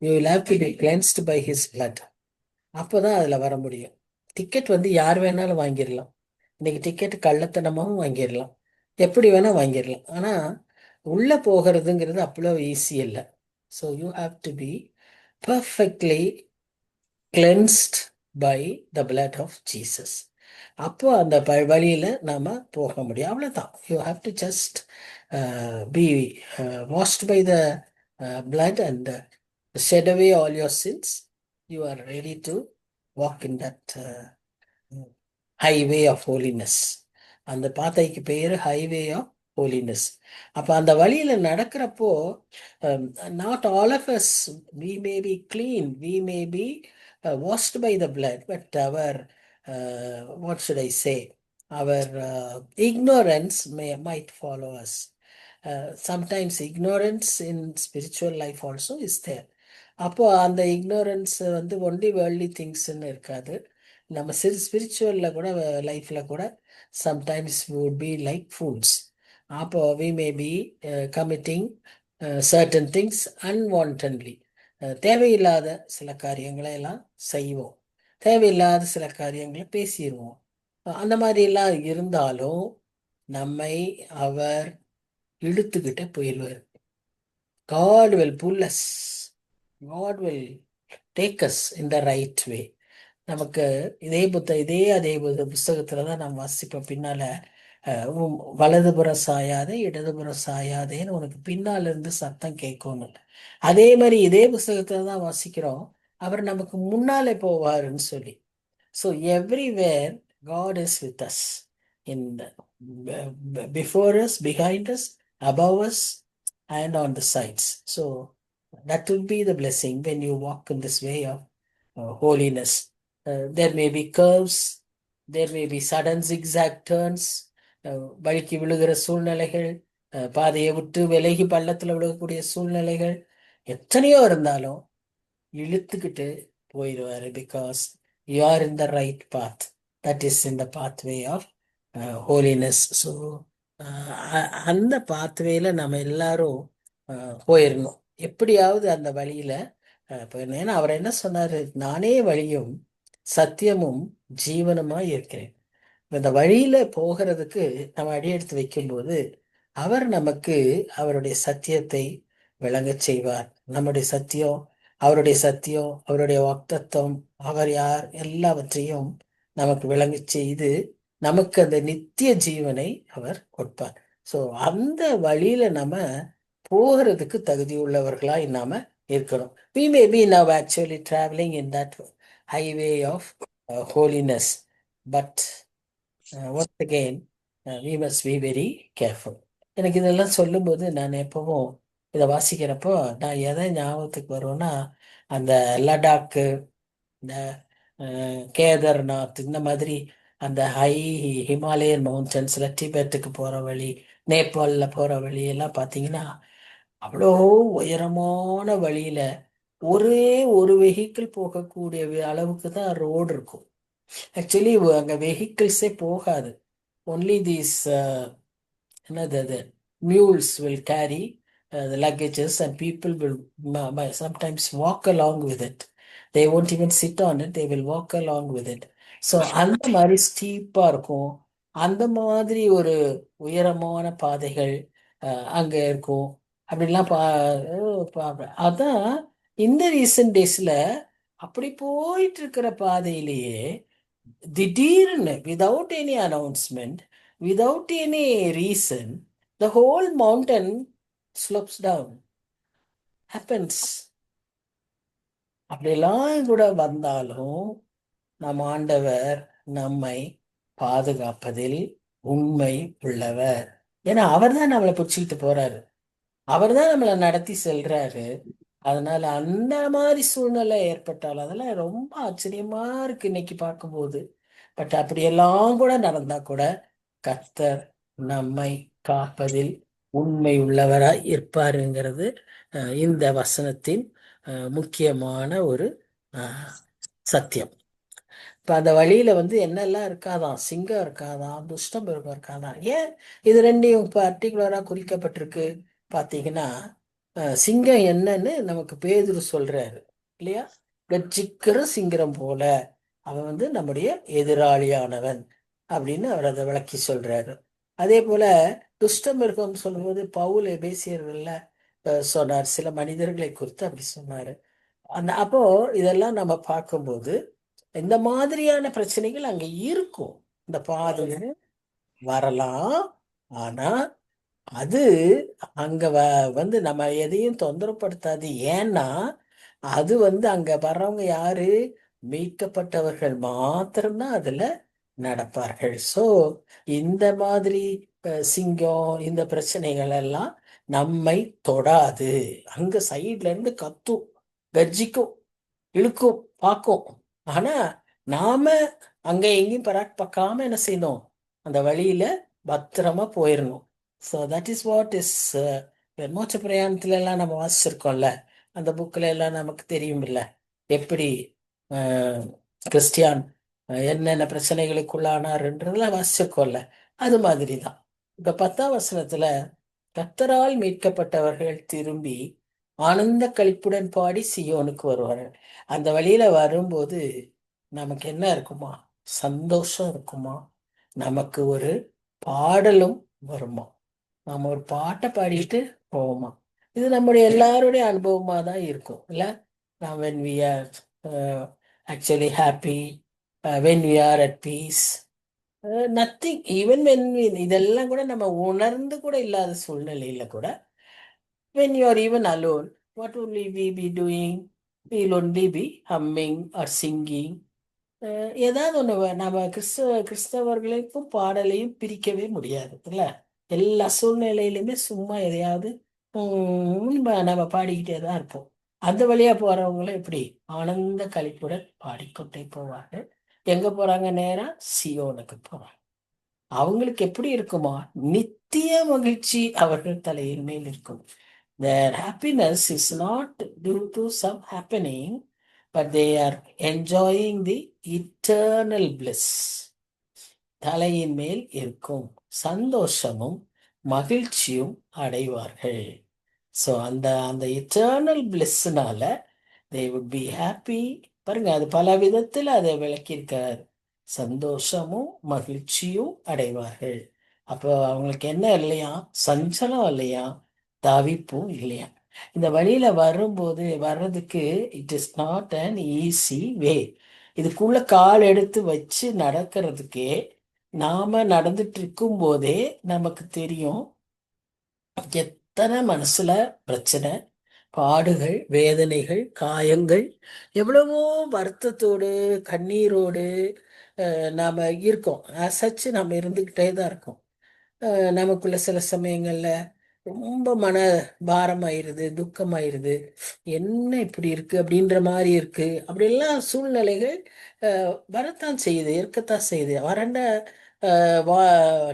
You will have to be cleansed by his blood. அப்போதான் அதுல வர முடியும். டிக்கெட் யார் வேணாலும் வாங்கிடலாம். இன்னைக்கு டிக்கெட் கள்ளத்தனமாகவும் வாங்கிடலாம், எப்படி வேணா வாங்கிடலாம். ஆனா உள்ள போகிறதுங்கிறது அவ்வளோ ஈஸி இல்லை. So you have to be perfectly cleansed by the blood of Jesus. அப்போ அந்த வழியில நாம போக முடியும். அவ்வளவுதான். You have to just be washed by the blood and shed away all your sins. You are ready to walk in that highway of holiness. அந்த பாதைக்கு பேரு ஹைவே ஆஃப் ஹோலினஸ். அப்ப அந்த வழியில நடக்கிறப்போ not all of us we may be clean, we may be washed by the blood, but our what should I say, our ignorance might follow us. Sometimes ignorance in spiritual life also is there. அப்போ அந்த ignorance only worldly திங்ஸ்ன்னு இருக்காது. நம்ம ஸ்பிரிச்சுவல்ல கூட லைஃப்ல கூட sometimes would be like fools. அப்போ we may be committing certain things unwantonly. தேவையில்லாத சில காரியங்களை எல்லாம் செய்வோம், தேவையில்லாத சில காரியங்களை பேசிடுவோம். அந்த மாதிரி எல்லாம் இருந்தாலும் நம்மை அவர் இழுத்துக்கிட்டே போயிடுவார். God will pull us. God will take us in the right way. நமக்கு இதே அதே புஸ்தகத்துல தான் நாம் வாசிப்போம். பின்னால வலதுபுறம் சாயாதே இடதுபுறம் சாயாதேன்னு உனக்கு பின்னால இருந்து சத்தம் கேட்கும்னு. அதே மாதிரி இதே புஸ்தகத்துல தான் வாசிக்கிறோம், அவர் நமக்கு முன்னாலே போவாருன்னு சொல்லி. So everywhere God is with us, in before us, behind us, above us, and on the sides. So that will be the blessing when you walk in this way of holiness. There may be curves, there may be sudden zigzag turns, வழுக்கி விழுகிற சூழ்நிலைகள், பாதையை விட்டு விலகி பள்ளத்துல விழுகக்கூடிய சூழ்நிலைகள் எத்தனையோ இருந்தாலும் இழுத்துக்கிட்டு போயிடுவாரு. Because you are in the right path, that is in the pathway of holiness. So அந்த பாத்வேல நம்ம எல்லாரும் போயிடணும். எப்படியாவது அந்த வழியில போயிடணும். ஏன்னா அவர் என்ன சொன்னாரு, நானே வழியும் சத்தியமும் ஜீவனுமா இருக்கிறேன். இந்த வழியில போகிறதுக்கு நம்ம அடியெடுத்து வைக்கும்போது அவர் நமக்கு அவருடைய சத்தியத்தை விளங்கச் செய்வார். நம்முடைய சத்தியம், அவருடைய சத்தியம், அவருடைய வாக்தத்தம், அவர் யார், எல்லாவற்றையும் நமக்கு விளங்கச் செய்து நமக்கு அந்த நித்திய ஜீவனை அவர் கொடுப்பார். ஸோ அந்த வழியில நம்ம போகிறதுக்கு தகுதி உள்ளவர்களாய் நாம இருக்கணும். We may be now actually traveling in that highway of holiness, but once again we must be very careful. எனக்கு இதெல்லாம் சொல்லும்போது நான் எப்பவும் இதை வாசிக்கிறப்போ நான் எதை ஞாபகத்துக்கு வருவேன்னா, அந்த லடாக்கு, இந்த கேதார்நாத், இந்த மாதிரி அந்த ஹிமாலயன் மவுண்டன்ஸ்ல டிபெட்டுக்கு போற வழி, நேபாளில் போற வழி எல்லாம் பார்த்தீங்கன்னா அவ்வளோ உயரமான வழியில ஒரே ஒரு வெஹிக்கிள் போகக்கூடிய அளவுக்கு தான் ரோடு இருக்கும். ஆக்சுவலி அங்கே வெஹிக்கிள்ஸே போகாது. ஒன்லி தீஸ் என்னது அது mules will carry the luggages, and people will sometimes walk along with it. They won't even sit on it, they will walk along with it. So அந்த மாதிரி ஸ்டீப்பா இருக்கும். அந்த மாதிரி ஒரு உயரமான பாதைகள் அங்க இருக்கும். அப்படிலாம் அதான் இந்த ரீசன்ட் டேஸ்ல அப்படி போயிட்டு இருக்கிற பாதையிலேயே திடீர்னு without any announcement, without any reason, the whole mountain slopes down. Happens. அப்படியெல்லாம் கூட வந்தாலும் நம் ஆண்டவர் நம்மை பாதுகாப்பதில் உண்மை உள்ளவர். ஏன்னா அவர் தான் நம்மளை பிடிச்சிக்கிட்டு போறாரு, அவர் தான் நம்மளை நடத்தி செல்றாரு. அதனால அந்த மாதிரி சூழ்நிலை ஏற்பட்டாலும் அதெல்லாம் ரொம்ப ஆச்சரியமா இருக்கு இன்னைக்கு பார்க்கும்போது. பட் அப்படியெல்லாம் கூட நடந்தா கூட கர்த்தர் நம்மை காப்பதில் உண்மை உள்ளவராய் இருப்பாருங்கிறது இந்த வசனத்தின் முக்கியமான ஒரு சத்தியம். இப்ப அந்த வழியில என்னெல்லாம் இருக்காதான், சிங்கம் இருக்காதான், துஷ்டம் இருக்காதான். ஏன் இது ரெண்டையும் பர்டிகுலரா குறிக்கப்பட்டிருக்கு பாத்தீங்கன்னா, சிங்கம் என்னன்னு நமக்கு பேதுரு சொல்றாரு இல்லையா? கட்சிக்கிற சிங்கம் போல அவன் நம்முடைய எதிராளியானவன் அப்படின்னு அவர் அதை விளக்கி சொல்றாரு. அதே போல துஷ்ட மிருகம் சொல்லும்போது பவுல் எபேசியர்கள்ல சொன்னார், சில மனிதர்களை குறித்து அப்படி சொன்னாரு. அப்போ இதெல்லாம் நம்ம பார்க்கும்போது இந்த மாதிரியான பிரச்சனைகள் அங்க இருக்கும். இந்த பாதையில வரலாம், ஆனா அது அங்க நம்ம எதையும் தொந்தரப்படுத்தாது. ஏன்னா அது அங்க வர்றவங்க யாரு, மீட்கப்பட்டவர்கள் மாத்திரம்தான் அதுல நடப்பார்கள். சோ இந்த மாதிரி சிங்கம், இந்த பிரச்சனைகள் எல்லாம் நம்மை தொடாது. அங்க சைட்ல இருந்து கத்தும், கர்ஜிக்கும், இழுக்கும், பார்க்கும். ஆனா நாம அங்க எங்கேயும் பார்க்காம என்ன செய்யணும், அந்த வழியில பத்திரமா போயிடணும். So that is what is மோட்ச பிரயாணத்துல எல்லாம் நம்ம வாசிச்சிருக்கோம்ல, அந்த புக்கில் எல்லாம் நமக்கு தெரியும் இல்ல, எப்படி கிறிஸ்டியான் என்னென்ன பிரச்சனைகளுக்குள்ளானார்ன்றதெல்லாம் வாசிச்சிருக்கோம்ல. அது மாதிரி தான் இப்ப 10ஆம் வசனத்துல கர்த்தரால் மீட்கப்பட்டவர்கள் திரும்பி ஆனந்த களிப்புடன் பாடி சியோனுக்கு வருவார்கள். அந்த வழியில வரும்போது நமக்கு என்ன இருக்குமா, சந்தோஷம் இருக்குமா, நமக்கு ஒரு பாடலும் வருமா, நம்ம ஒரு பாட்டை பாடிட்டு போவோமா. இது நம்முடைய எல்லாருடைய அனுபவமா தான் இருக்கும் இல்ல. when we are actually happy, when we are at peace, nothing even when இதெல்லாம் கூட நம்ம உணர்ந்து கூட இல்லாத சூழ்நிலையில கூட when you are even alone, what will we be doing? We'll only be humming or singing. ஏதாவது ஒன்று நம்ம கிறிஸ்தவர்களுக்கும் பாடலையும் பிரிக்கவே முடியாது இல்ல. எல்லா சூழ்நிலையிலுமே சும்மா எதையாவது நம்ம பாடிக்கிட்டே தான் இருப்போம். அந்த வழியா போறவங்களும் எப்படி ஆனந்த களிப்புடன் பாடிக்கொண்டே போவாங்க. எங்க போறாங்க? நேரா சியோனுக்கு போறாங்க. அவங்களுக்கு எப்படி இருக்குமா? நித்திய மகிழ்ச்சி அவர்கள் தலையின் மேல் இருக்கும். Their happiness is not due to some happening, but they are enjoying the eternal bliss. தலையின் மேல் இருக்கும் சந்தோஷமும் மகிழ்ச்சியும் அடைவார்கள். ஸோ அந்த அந்த இட்டர்னல் பிளெஸ்னால தே வுட் பி ஹாப்பி. பாருங்க, அது பல விதத்தில் அதை விளக்கியிருக்கார். சந்தோஷமும் மகிழ்ச்சியும் அடைவார்கள். அப்போ அவங்களுக்கு என்ன இல்லையா? சஞ்சலம் இல்லையா? தவிப்பும் இல்லையா? இந்த வழியில வரும்போது வர்றதுக்கு it is not an easy way. இதுக்குள்ள கால் எடுத்து வச்சு நடக்கிறதுக்கே நாம நடந்துட்டு இருக்கும் போதே நமக்கு தெரியும் எத்தனை மனசுல பிரச்சனை, பாடுகள், வேதனைகள், காயங்கள், எவ்வளவோ வருத்தத்தோடு கண்ணீரோடு நாம இருக்கோம். சச்சு நம்ம இருந்துக்கிட்டே தான் இருக்கோம். நமக்குள்ள சில சமயங்கள்ல ரொம்ப மன பாரமாயிருது, துக்கமாயிருது. என்ன இப்படி இருக்கு அப்படின்ற மாதிரி இருக்கு. அப்படியெல்லாம் சூழ்நிலைகள் வரத்தான் செய்யுது, இருக்கத்தான் செய்யுது. வறண்ட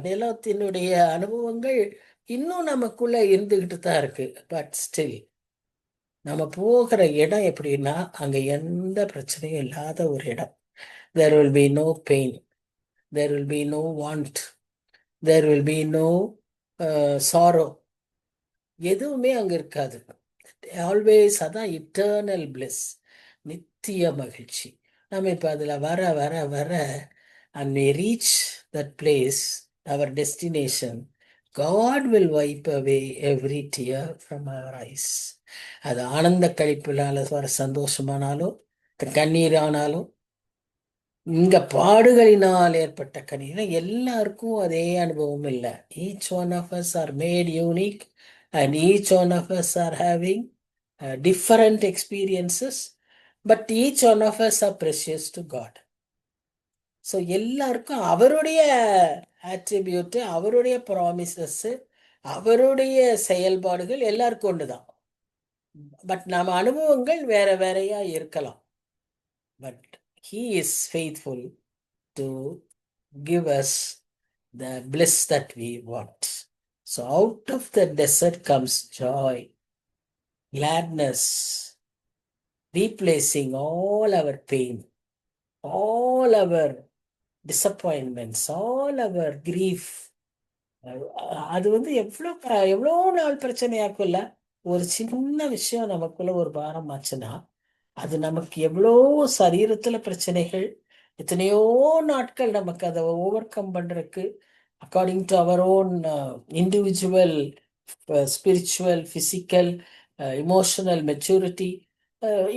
நிலத்தினுடைய அனுபவங்கள் இன்னும் நமக்குள்ள இருந்துகிட்டு தான் இருக்கு. பட் ஸ்டில் நம்ம போகிற இடம் எப்படின்னா அங்க எந்த பிரச்சனையும் இல்லாத ஒரு இடம். there will be no pain, there will be no want, there will be no sorrow. எதுவுமே அங்க இருக்காது. ஆல்வேஸ் அதான் இட்டர்னல் பிளஸ், நித்திய மகிழ்ச்சி. நம்ம இப்ப அதுல வர வர வர and we reach that place, our destination, God will wipe away every tear from our eyes. அது ஆனந்த கழிப்பினால வர சந்தோஷமானாலும் கண்ணீர் ஆனாலும் இங்க பாடுகளினால் ஏற்பட்ட கண்ணீர் எல்லாருக்கும் அதே அனுபவம் இல்லை. Each one of us are made unique and each one of us are having different experiences, but each one of us are precious to God. So எல்லாருக்கும் அவருடைய ஆட்ரிபியூட்டு, அவருடைய ப்ராமிசஸ், அவருடைய செயல்பாடுகள் எல்லாருக்கும் ஒன்று தான். பட் நம்ம அனுபவங்கள் வேற வேறையா இருக்கலாம். But he is faithful to give us the bliss that we want. So out of the desert comes joy, gladness, replacing all our pain, all our disappointments, all our grief. அது எவ்வளோ எவ்வளோ நாள் பிரச்சனையாக்கும்ல. ஒரு சின்ன விஷயம் நமக்குள்ள ஒரு பாரம் ஆச்சுன்னா அது நமக்கு எவ்வளோ சரீரத்துல பிரச்சனைகள், எத்தனையோ நாட்கள் நமக்கு அதை ஓவர் கம் பண்றதுக்கு according to our own individual spiritual, physical, emotional maturity,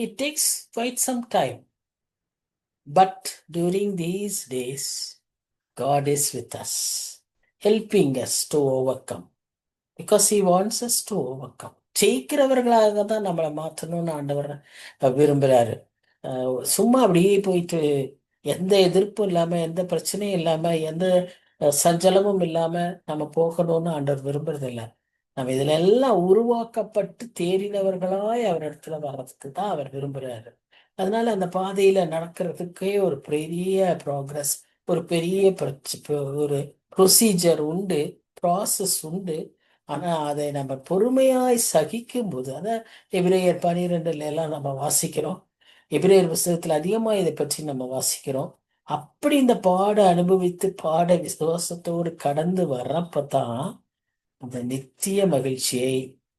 it takes quite some time. But during these days, God is with us, helping us to overcome, because He wants us to overcome. ஜெயிக்கிறவர்களாக தான் நம்மளை மாற்றணும்னு ஆண்டவர் விரும்புகிறாரு. சும்மா அப்படியே போயிட்டு எந்த எதிர்ப்பும் இல்லாம, எந்த பிரச்சனையும் இல்லாம, எந்த சஞ்சலமும் இல்லாம நம்ம போகணும்னு ஆண்டவர் விரும்புறதில்லை. நம்ம இதுல எல்லாம் உருவாக்கப்பட்டு தேறினவர்களாய் அவர் இடத்துல வர்றதுக்கு தான் அவர் விரும்புறாரு. அதனால அந்த பாதையில நடக்கிறதுக்கே ஒரு பெரிய ப்ராக்ரஸ், ஒரு பெரிய ஒரு ப்ரொசீஜர் உண்டு, ப்ராசஸ் உண்டு. ஆனா அதை நம்ம பொறுமையாய் சகிக்கும் போது, அதான் எபிரேயர் 12 எல்லாம் நம்ம வாசிக்கிறோம். எபிரேயர் புஸ்தகத்துல அதிகமா இதை பற்றி நம்ம வாசிக்கிறோம். அப்படி இந்த பாட அனுபவித்து பாட விசுவாசத்தோடு கடந்து வர்றப்பதான் அந்த நித்திய மகிழ்ச்சியை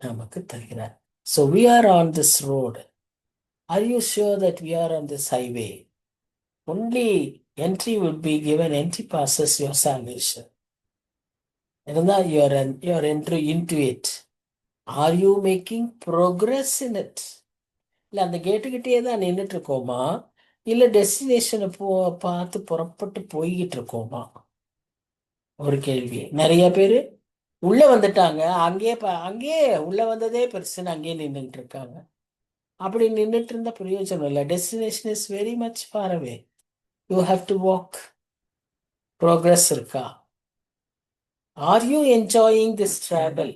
நமக்கு தருகிறார். So we are on this road. Are you sure that we are on this highway? Only entry would be given, entry passes your salvation. இருந்தால் you are entry into it. Are you making progress in it? இல்லை அந்த கேட்டுக்கிட்டே தான் நின்றுட்டு இருக்கோமா, இல்லை டெஸ்டினேஷனை பார்த்து புறப்பட்டு போய்கிட்டு இருக்கோமா? ஒரு கேள்வி. நிறைய பேரு உள்ள வந்துட்டாங்க, அங்கேயே அங்கேயே உள்ள வந்ததே பெருசுன்னு அங்கேயே நின்றுட்டு இருக்காங்க. அப்படி நின்றுட்டு இருந்த பிரயோஜனம் இல்லை. Destination is very much far away. You have to walk. Progress இருக்கா? Are you enjoying this travel?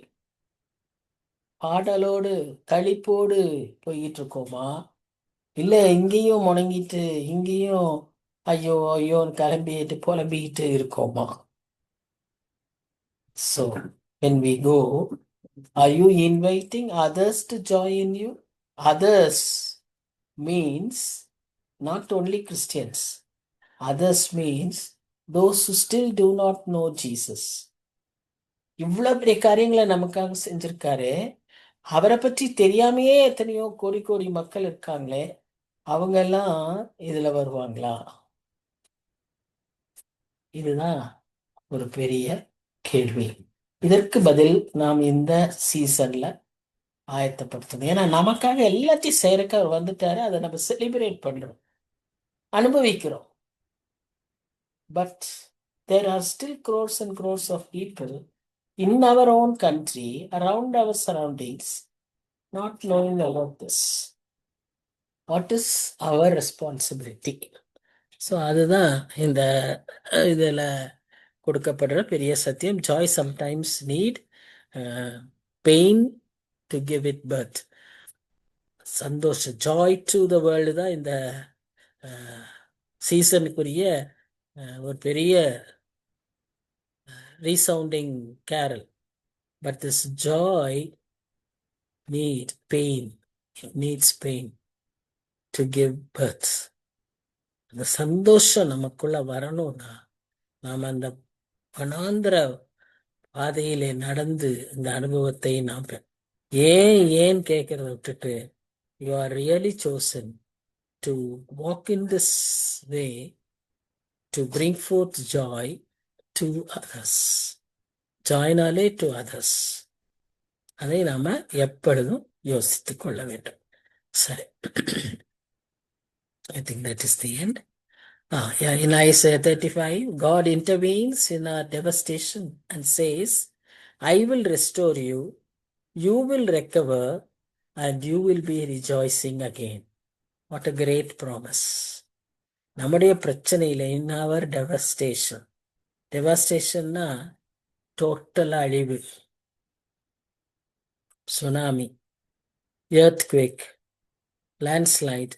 பாடலோடு களிப்போடு போய்கிட்டு இருக்கோமா, இல்ல இங்கேயும் முணங்கிட்டு இங்கேயும் ஐயோ ஐயோன்னு கிளம்பிட்டு புலம்பிக்கிட்டு இருக்கோமா? So when we go, are you inviting others to join you? Others means not only Christians. Others means those who still do not know Jesus. இவ்வளவு பெரிய காரியங்களை நமக்காக செஞ்சிருக்காரு. அவரை பற்றி தெரியாமையே எத்தனையோ கோடி கோடி மக்கள் இருக்காங்களே, அவங்க எல்லாம் இதுல வருவாங்களா? இதுதான் ஒரு பெரிய கேள்வி. இதற்கு பதில் நாம் இந்த சீசன்ல ஆயத்தப்படுத்தணும். ஏன்னா நமக்காக எல்லாத்தையும் செய்யறக்க அவர் வந்துட்டாரு. அதை நம்ம செலிப்ரேட் பண்றோம், அனுபவிக்கிறோம். But there are still crores and crores of people in our own country, around our surroundings, not knowing about this. What is our responsibility? So அதுதான் இந்த இதில் கொடுக்கப்படுற பெரிய சத்தியம். Joy sometimes need pain to give it birth. சந்தோஷம், joy to the world தான் இந்த சீசனுக்குரிய ஒரு பெரிய resounding carol. But this joy needs pain to give birth. அந்த சந்தோஷம் நமக்குள்ள வரணும்னா நாம் அந்த வனாந்திர பாதையிலே நடந்து இந்த அனுபவத்தை நாம் ஏன் கேட்கறத விட்டுட்டு, you are really chosen to walk in this way to bring forth joy to others. ஜாய்னாலே டு அதர்ஸ். அதை நாம எப்பொழுதும் யோசித்துக் கொள்ள வேண்டும். சரி, I think that is the end. Yeah, in Isaiah 35, God intervenes in our devastation and says, I will restore you, you will recover, and you will be rejoicing again. What a great promise. நம்முடைய பிரச்சனையில in our devastation. Devastationனா total அழிவு, tsunami, earthquake, landslide,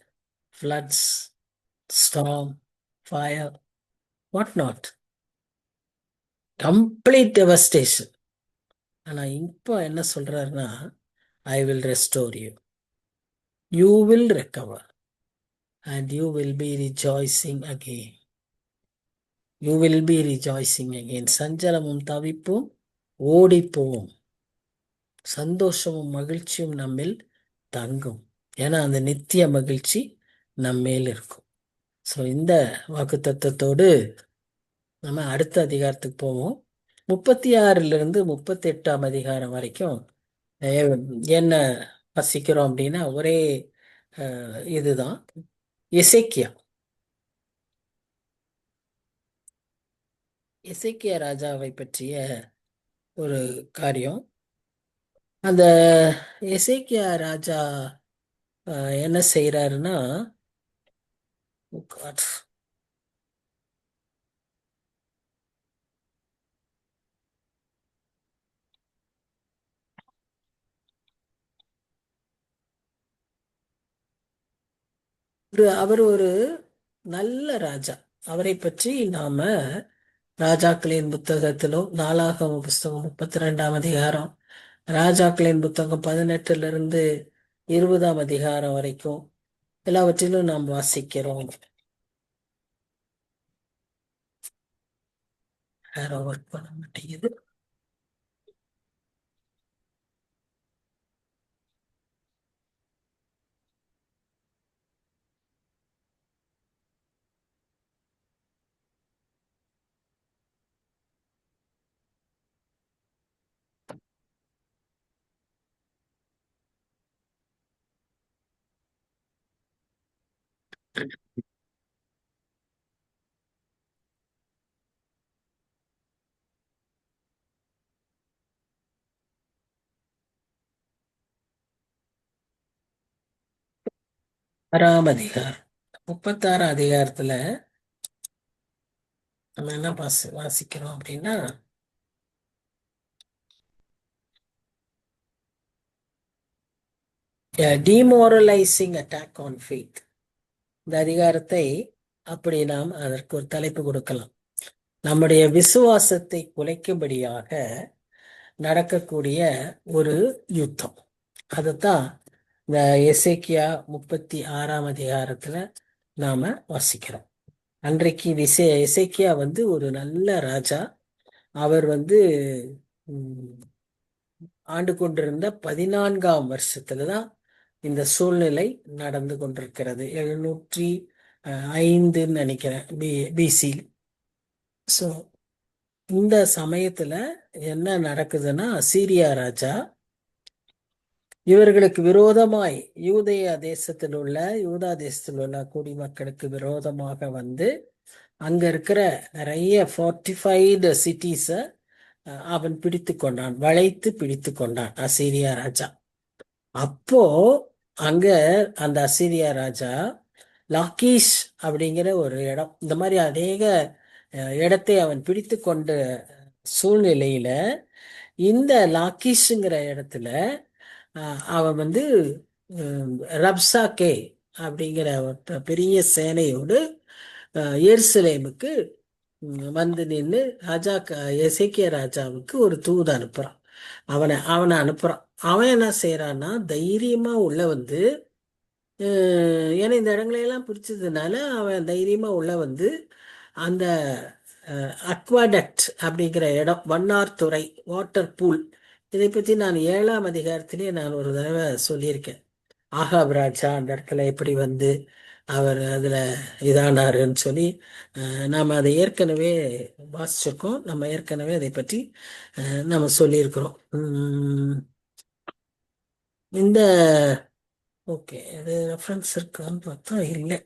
floods, storm, fire, what not. Complete devastation. ஆனா இப்போ என்ன சொல்றாருன்னா, I will restore you, you will recover, and you will be rejoicing again. You will be rejoicing again. சஞ்சலமும் தவிப்பும் ஓடிப்போம், சந்தோஷமும் மகிழ்ச்சியும் நம்மில் தங்கும். ஏன்னா அந்த நித்திய மகிழ்ச்சி நம்மேல் இருக்கும். ஸோ இந்த வாக்குத்தத்தத்தோடு நம்ம அடுத்த அதிகாரத்துக்கு போவோம். 36 38 அதிகாரம் வரைக்கும் என்ன வசிக்கிறோம் அப்படின்னா ஒரே இதுதான். எசேக்கியா ராஜாவை பற்றிய ஒரு காரியம். அந்த எசேக்கியா ராஜா என்ன செய்யறாருன்னா, அவர் ஒரு நல்ல ராஜா. அவரை பற்றி நாம ராஜாக்களின் புத்தகத்திலும், நாளாகம புஸ்தகம் 32 அதிகாரம், ராஜாக்களின் புத்தகம் 18 20 அதிகாரம் வரைக்கும் எல்லாவற்றிலும் நாம் வாசிக்கிறோம். ஒர்க் பண்ண மாட்டேங்குது. 6ஆம் அதிகாரம். 36 அதிகாரத்துல நம்ம என்ன வாசிக்கிறோம் அப்படின்னா, டிமோரலைசிங் அட்டாக் ஆன் ஃபெய்த். இந்த அதிகாரத்தை அப்படி நாம் அதற்கு ஒரு தலைப்பு கொடுக்கலாம். நம்முடைய விசுவாசத்தை குலைக்கும்படியாக நடக்கக்கூடிய ஒரு யுத்தம். அதுதான் இந்த எசேக்கியா 36ஆம் அதிகாரத்துல நாம வாசிக்கிறோம். அன்றைக்கு எசேக்கியா வந்து ஒரு நல்ல ராஜா. அவர் வந்து ம், ஆண்டு கொண்டிருந்த 14ஆம் வருஷத்துலதான் இந்த சூழ்நிலை நடந்து கொண்டிருக்கிறது. 705 நினைக்கிறேன், பிசி. ஸோ இந்த சமயத்துல என்ன நடக்குதுன்னா, அசீரியா ராஜா இவர்களுக்கு விரோதமாய் யூதா தேசத்தில் உள்ள குடிமக்களுக்கு விரோதமாக வந்து அங்க இருக்கிற நிறைய ஃபோர்ட்டிஃபைடு சிட்டிஸை அவன் பிடித்து கொண்டான், வளைத்து பிடித்து கொண்டான் அசீரியா ராஜா. அப்போ அங்க அந்த அசீரியா ராஜா லாக்கீஷ் அப்படிங்கிற ஒரு இடம், இந்த மாதிரி அநேக இடத்தை அவன் பிடித்து கொண்ட சூழ்நிலையில இந்த லாக்கீஷுங்கிற இடத்துல அவன் வந்து ரப்சாக்கே அப்படிங்கிற ஒரு பெரிய சேனையோடு எருசலேமுக்கு வந்து நின்று எசேக்கியா ராஜாவுக்கு ஒரு தூது அனுப்புறான். அவனை அனுப்புறான். அவன் என்ன செய்யறான்னா, தைரியமா உள்ள வந்து ஏன்னா இந்த இடங்களையெல்லாம் பிடிச்சதுனால அவன் தைரியமா உள்ள வந்து அந்த அக்வாடக்ட் அப்படிங்கிற இடம், வண்ணார் துறை, வாட்டர் பூல், இதை பற்றி நான் 7ஆம் அதிகாரத்திலே நான் ஒரு தடவை சொல்லியிருக்கேன். ஆகாப் ராஜா அந்த இடத்துல எப்படி வந்து அவர் அதுல இதானாருன்னு சொல்லி நாம் அதை ஏற்கனவே வாசிச்சிருக்கோம். நம்ம ஏற்கனவே அதை பற்றி நம்ம சொல்லியிருக்கிறோம். இந்த ஓகே, இது ரெஃபரன்ஸ் இருக்கான்னு பார்த்தா இல்லை.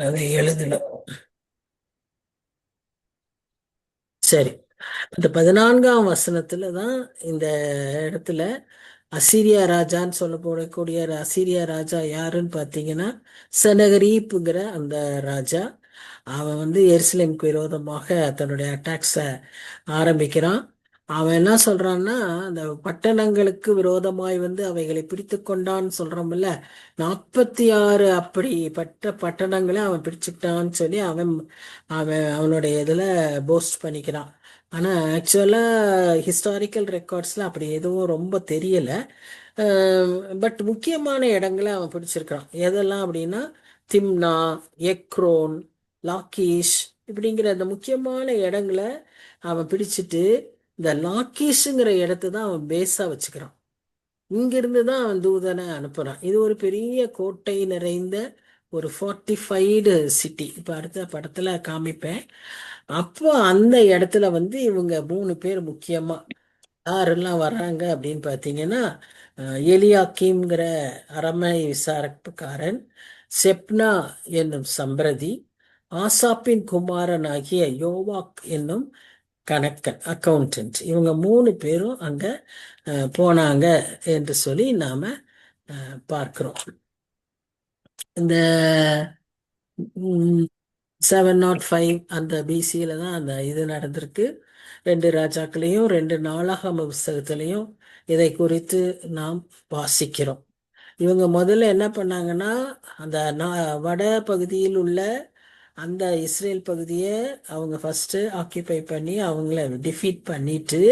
அதை எழுதல. சரி, இந்த 14ஆம் வசனத்துல தான் இந்த இடத்துல அசீரியா ராஜான்னு சொல்லப்படக்கூடிய அசீரியா ராஜா யாருன்னு பார்த்தீங்கன்னா, செனகரீப்புங்கிற அந்த ராஜா. அவன் வந்து எருசலேமுக்கு விரோதமாக தன்னுடைய அட்டாக்ஸை ஆரம்பிக்கிறான். அவன் என்ன சொல்றான்னா, அந்த பட்டணங்களுக்கு விரோதமாய் வந்து அவைகளை பிடித்து கொண்டான்னு சொல்றோம்ல, 46 அப்படிப்பட்ட பட்டணங்களை அவன் பிடிச்சுக்கிட்டான்னு சொல்லி அவன் அவன் அவனுடைய இதுல போஸ்ட் பண்ணிக்கிறான். ஆனா ஆக்சுவலா ஹிஸ்டாரிக்கல் ரெக்கார்ட்ஸ்ல அப்படி எதுவும் ரொம்ப தெரியல. பட் முக்கியமான இடங்களை அவன் பிடிச்சிருக்கிறான். எதெல்லாம் அப்படின்னா, திம்னா, எக்ரோன், லாக்கீஷ் இப்படிங்கிற அந்த முக்கியமான இடங்களை அவன் பிடிச்சிட்டு இந்த லாக்கீஷுங்கிற இடத்த தான் அவன் பேஸா வச்சுக்கிறான். இங்கிருந்து தான் அவன் தூதனை அனுப்புறான். இது ஒரு பெரிய கோட்டை நிறைந்த ஒரு ஃபோர்ட்டிஃபைடு சிட்டி. இப்போ அடுத்த படத்துல காமிப்பேன். அப்போ அந்த இடத்துல வந்து இவங்க 3 பேர் முக்கியமா யாரெல்லாம் வர்றாங்க அப்படின்னு பார்த்தீங்கன்னா, எலியாக்கீம்ங்கிற அரண்மனை விசாரப்புக்காரன், செப்னா என்னும் சம்பிரதி, ஆசாப்பின் குமாரன் ஆகிய யோவாக் என்னும் கணக்கன், அக்கௌண்டன்ட். இவங்க 3 பேரும் அங்க போனாங்க என்று சொல்லி நாம பார்க்கிறோம். இந்த 705 அந்த பிசியில தான் அந்த இது நடந்திருக்கு. 2 ராஜாக்களையும் 2 நாளாகம புஸ்தகத்திலையும் இதை குறித்து நாம் வாசிக்கிறோம். இவங்க முதல்ல என்ன பண்ணாங்கன்னா, அந்த வட பகுதியில் உள்ள அந்த இஸ்ரேல் பகுதியை அவங்க ஃபர்ஸ்ட் ஆக்கியபை பண்ணி அவங்கள டிஃபீட் பண்ணிட்டு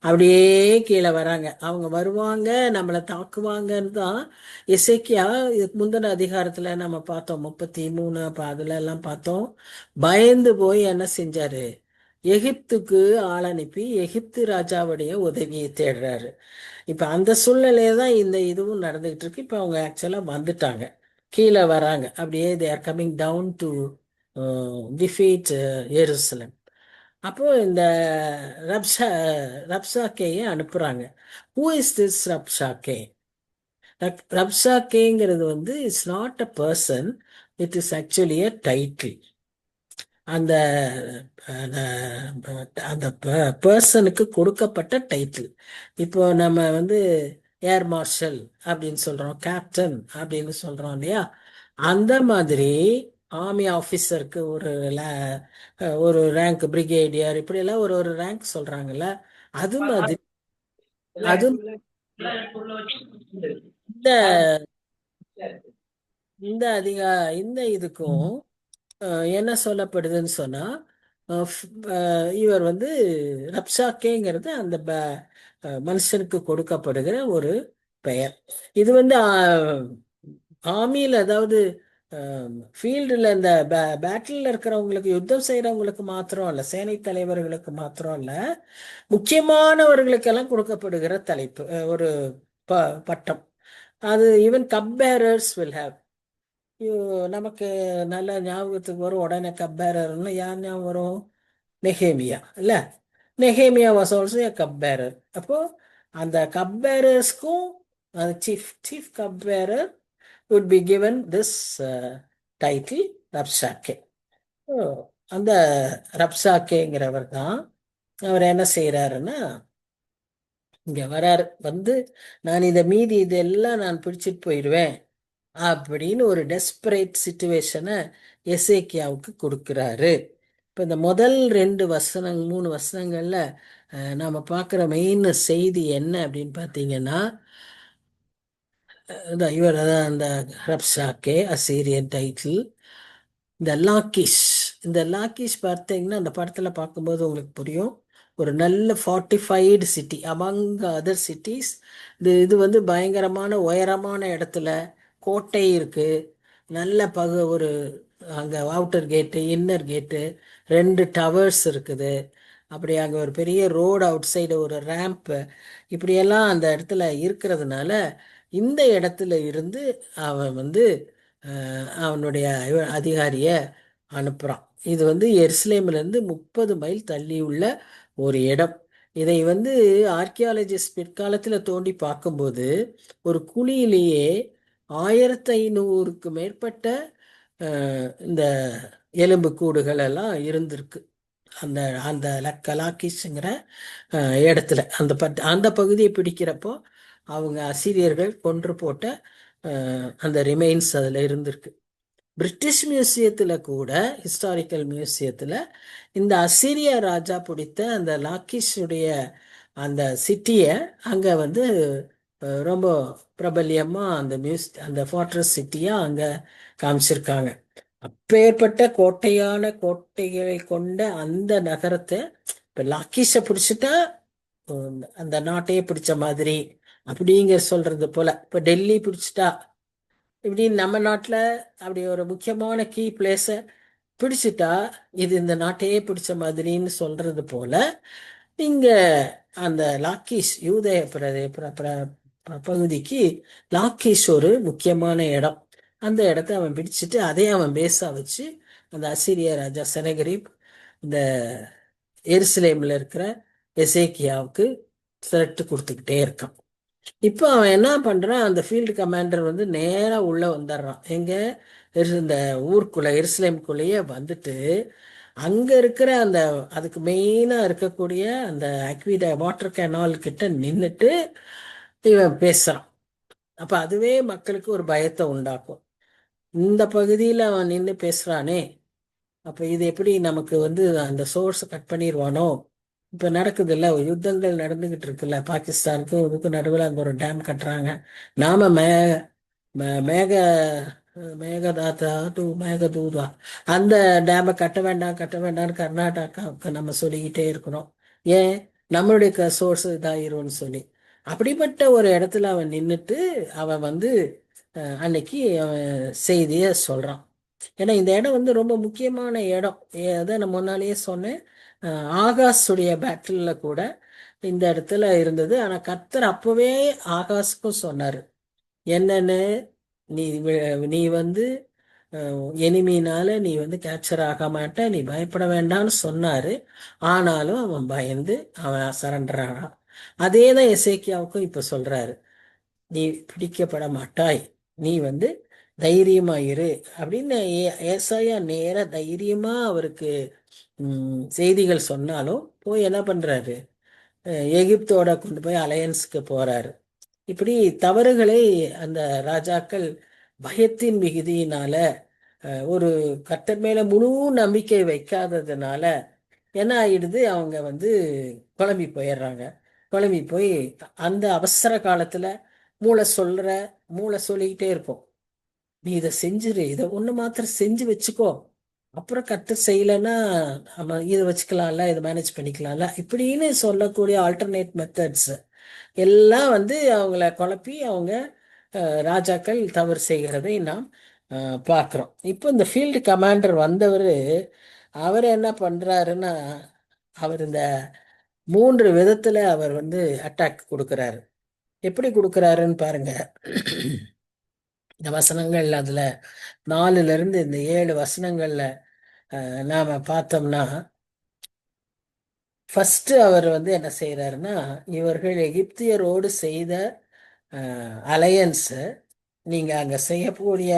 அப்படியே கீழே வராங்க. அவங்க வருவாங்க, நம்மளை தாக்குவாங்கன்னு தான் எசேக்கியா இதுக்கு முந்தின அதிகாரத்துல நம்ம பார்த்தோம். 33 அப்ப அதுல எல்லாம் பார்த்தோம். பயந்து போய் என்ன செஞ்சாரு, எகிப்துக்கு ஆள் அனுப்பி எகிப்து ராஜாவுடைய உதவியை தேடுறாரு. இப்ப அந்த சூழ்நிலையில தான் இந்த இதுவும் நடந்துகிட்டு இருக்கு. இப்ப அவங்க ஆக்சுவலா வந்துட்டாங்க, கீழே வராங்க. அப்படியே they are coming down to defeat Jerusalem. அப்போ இந்த ரப்ஷா ரப்ஷாக்கேயை அனுப்புறாங்க. Who is this Rabshakeh? ரப்ஷாக்கேங்கிறது வந்து it's not a person, it is actually a title. அந்த அந்த பர்சனுக்கு கொடுக்கப்பட்ட டைட்டில். இப்போ நம்ம வந்து ஏர் மார்ஷல் அப்படின்னு சொல்றோம், கேப்டன் அப்படின்னு சொல்றோம் இல்லையா? அந்த மாதிரி ஆர்மி ஆஃபீஸருக்கு ஒரு ரேங்க், பிரிகேடியர், இப்படி எல்லாம் ஒரு ஒரு ரேங்க் சொல்றாங்கல்ல. அது மாதிரி அது இந்த இந்த இந்த இதுக்கும் என்ன சொல்லப்படுதுன்னு சொன்னா, இவர் வந்து ரப்சாக்கேங்கிறது அந்த மனுஷனுக்கு கொடுக்கப்படுகிற ஒரு பெயர். இது வந்து ஆர்மியில், அதாவது ஃபீல்டில் இந்த பேட்டில் இருக்கிறவங்களுக்கு, யுத்தம் செய்கிறவங்களுக்கு மாத்திரம் இல்லை, சேனை தலைவர்களுக்கு மாத்திரம் இல்லை, முக்கியமானவர்களுக்கெல்லாம் கொடுக்கப்படுகிற தலைப்பு, ஒரு பட்டம். அது even cup bearers will have. நமக்கு நல்ல ஞாபகத்துக்கு வரும் உடனே கப் பேரர்னு யார் ஞாபகம் வரும்? நெஹேமியா இல்ல? Nehemiah was also a cup bearer. அப்போ அந்த கப் பேரர்ஸ்க்கும் chief chief cup bearer would be given this title, Rabshakeh. அந்த ரப்சாக்கேங்கிறவர் தான், அவர் என்ன செய்யறாருன்னா, இங்க வராரு. வந்து நான் இதை மீதி இதெல்லாம் நான் பிடிச்சிட்டு போயிடுவேன் அப்படின்னு ஒரு டெஸ்பரேட் சுச்சுவேஷனை எசேக்கியாவுக்கு கொடுக்கிறாரு. இப்போ இந்த முதல் 3 வசனங்கள்ல நாம பார்க்குற மெயின் செய்தி என்ன அப்படின்னு பார்த்தீங்கன்னா, இவர் அதான் அந்த ரப்சாக்கே, அசீரியன் டைட்டில். இந்த லாக்கிஷ் பார்த்தீங்கன்னா அந்த படத்தில் பார்க்கும்போது உங்களுக்கு புரியும். ஒரு நல்ல fortified city among other cities. இது வந்து பயங்கரமான உயரமான இடத்துல கோட்டை இருக்கு. நல்ல ஒரு அங்கே அவுட்டர் கேட்டு, இன்னர் கேட்டு, 2 டவர்ஸ் இருக்குது. அப்படி அங்கே ஒரு பெரிய ரோடு அவுட் சைடு, ஒரு ரேம்ப்பு, இப்படியெல்லாம் அந்த இடத்துல இருக்கிறதுனால இந்த இடத்துல இருந்து அவன் வந்து அவனுடைய அதிகாரியை அனுப்புகிறான். இது வந்து எருசலேமிலிருந்து 30 மைல் தள்ளி உள்ள ஒரு இடம். இதை வந்து ஆர்கியாலஜிஸ்ட் பிற்காலத்தில் தோண்டி பார்க்கும்போது ஒரு குழியிலேயே 1500க்கு மேற்பட்ட இந்த எலும்பு கூடுகள் எல்லாம் இருந்திருக்கு. அந்த அந்த கலாக்கிஸ்ங்கிற இடத்துல அந்த பகுதியை பிடிக்கிறப்போ அவங்க அசிரியர்கள் கொன்று போட்ட அந்த ரிமைன்ஸ் அதில் இருந்திருக்கு. பிரிட்டிஷ் மியூசியத்தில் கூட, ஹிஸ்டாரிக்கல் மியூசியத்தில், இந்த அசிரிய ராஜா பிடித்த அந்த லாக்கிஷுடைய அந்த சிட்டியை அங்கே வந்து ரொம்ப பிரபல்யமாக அந்த ஃபார்ட்ரஸ் சிட்டியாக அங்கே காமிச்சிருக்காங்க. அப்பேற்பட்ட கோட்டைகளை கொண்ட அந்த நகரத்தை இப்போ லாக்கிஷை பிடிச்சிட்டா அந்த நாட்டையே பிடிச்ச மாதிரி அப்படிங்கிற சொல்றது போல. இப்போ டெல்லி பிடிச்சிட்டா, இப்படி நம்ம நாட்டில் அப்படி ஒரு முக்கியமான கீ பிளேஸை பிடிச்சிட்டா இது இந்த நாட்டையே பிடிச்ச மாதிரின்னு சொல்றது போல, இங்க அந்த லாக்கீஷ் யூதேய பகுதிக்கு லாக்கீஷ் ஒரு முக்கியமான இடம். அந்த இடத்த அவன் பிடிச்சிட்டு அதே அவன் பேஸா வச்சு அந்த அசிரிய ராஜா செனகரிப் இந்த எருசலேமில் இருக்கிற எசேக்கியாவுக்கு த்ரெட்டு கொடுத்துக்கிட்டே இருக்கான். இப்போ அவன் என்ன பண்றான்? அந்த ஃபீல்டு கமாண்டர் வந்து நேரா உள்ள வந்துடுறான். எங்க? இந்த ஊருக்குள்ள, எருசலேமுக்குள்ளேயே வந்துட்டு அங்க இருக்கிற அந்த அதுக்கு மெயினா இருக்கக்கூடிய அந்த வாட்டர் கேனால் கிட்ட நின்றுட்டு இவன் பேசுறான். அப்ப அதுவே மக்களுக்கு ஒரு பயத்தை உண்டாக்கும். இந்த பகுதியில் அவன் நின்று பேசுறானே, அப்ப இது எப்படி நமக்கு வந்து அந்த சோர்ஸை கட் பண்ணிடுவானோ? இப்ப நடக்குது இல்ல, யுத்தங்கள் நடந்துகிட்டு இருக்குல்ல, பாகிஸ்தானுக்கும் இதுக்கும் நடுவில் அங்க ஒரு டேம் கட்டுறாங்க. நாம மேக மேகதாத்தா டு மேகதூதா அந்த டேமை கட்ட வேண்டாம் கட்ட வேண்டாம்னு கர்நாடகாவுக்கு நம்ம சொல்லிக்கிட்டே இருக்கிறோம். ஏன்? நம்மளுடைய சோர்ஸ் இதாயிரும்னு சொல்லி. அப்படிப்பட்ட ஒரு இடத்துல அவன் நின்றுட்டு அவன் வந்து அன்னைக்கு அவன் செய்திய சொல்றான். ஏன்னா இந்த இடம் வந்து ரொம்ப முக்கியமான இடம். அதை நான் முன்னாலேயே சொன்னேன். ஆகாஷுடைய பேட்டிலில் கூட இந்த இடத்துல இருந்தது. ஆனா கர்த்தர் அப்பவே ஆகாஷுக்கும் சொன்னாரு என்னன்னு, நீ நீ வந்து எனிமினால நீ வந்து கேப்சர் ஆக மாட்ட, நீ பயப்பட வேண்டாம்னு சொன்னாரு. ஆனாலும் அவன் பயந்து அவன் சரண்டர் ஆனான். அதே தான் எசேக்கியாவுக்கும் இப்ப சொல்றாரு, நீ பிடிக்கப்பட மாட்டாய், நீ வந்து தைரியமாயிரு அப்படின்னு. ஏசாயா நேர தைரியமா அவருக்கு செய்திகள் சொன்னாலும் போய் என்ன பண்றாரு? எகிப்தோட கொண்டு போய் அலையன்ஸுக்கு போறாரு. இப்படி தவறுகளை அந்த ராஜாக்கள் பயத்தின் மிகுதியினால ஒரு கர்த்தர் மேல முழு நம்பிக்கை வைக்காததுனால என்ன ஆயிடுது, அவங்க குழம்பி போயிடுறாங்க. குழம்பி போய் அந்த அவசர காலத்துல மூளை சொல்ற மூளை சொல்லிக்கிட்டே இருக்கும், நீ இதை செஞ்சிரு, இதை ஒண்ணு மாத்திரம் செஞ்சு வச்சுக்கோ, அப்புறம் கர்த்தர் செய்யலைன்னா நம்ம இதை வச்சுக்கலாம்ல, இதை மேனேஜ் பண்ணிக்கலாம்ல, இப்படின்னு சொல்லக்கூடிய ஆல்டர்னேட் மெத்தட்ஸ் எல்லாம் அவங்கள குழப்பி அவங்க ராஜாக்கள் தவறு செய்கிறதை நாம் பார்க்குறோம். இப்போ இந்த ஃபீல்டு கமாண்டர் வந்தவர், அவர் என்ன பண்றாருன்னா, அவர் இந்த 3 விதத்துல அவர் அட்டாக் கொடுக்கறாரு. எப்படி கொடுக்கறாருன்னு பாருங்க. இந்த வசனங்கள் அதுல 4ல இருந்து இந்த 7 வசனங்கள்ல நாம பார்த்தோம்னா, ஃபர்ஸ்ட் அவர் என்ன செய்யறாருன்னா, இவர்கள் எகிப்தியரோடு செய்த அலையன்ஸ், நீங்க அங்க செய்யக்கூடிய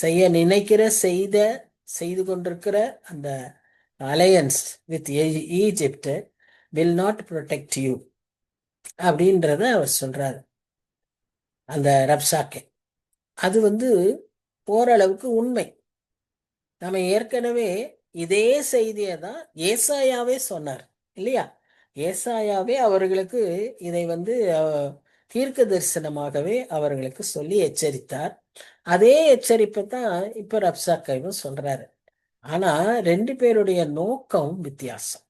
செய்ய நினைக்கிற செய்து கொண்டிருக்கிற அந்த alliance with Egypt will not protect you அப்படின்றத அவர் சொல்றாரு அந்த ரப்சாக்கே. அது ஓரளவுக்கு உண்மை. நம்ம ஏற்கனவே இதே செய்தியை தான் ஏசாயாவே சொன்னார் இல்லையா? ஏசாயாவே அவர்களுக்கு இதை தீர்க்க தரிசனமாகவே அவர்களுக்கு சொல்லி எச்சரித்தார். அதே எச்சரிப்பை தான் இப்ப ரப்சாக்கையும் சொல்றாரு. ஆனா 2 பேருடைய நோக்கம் வித்தியாசம்.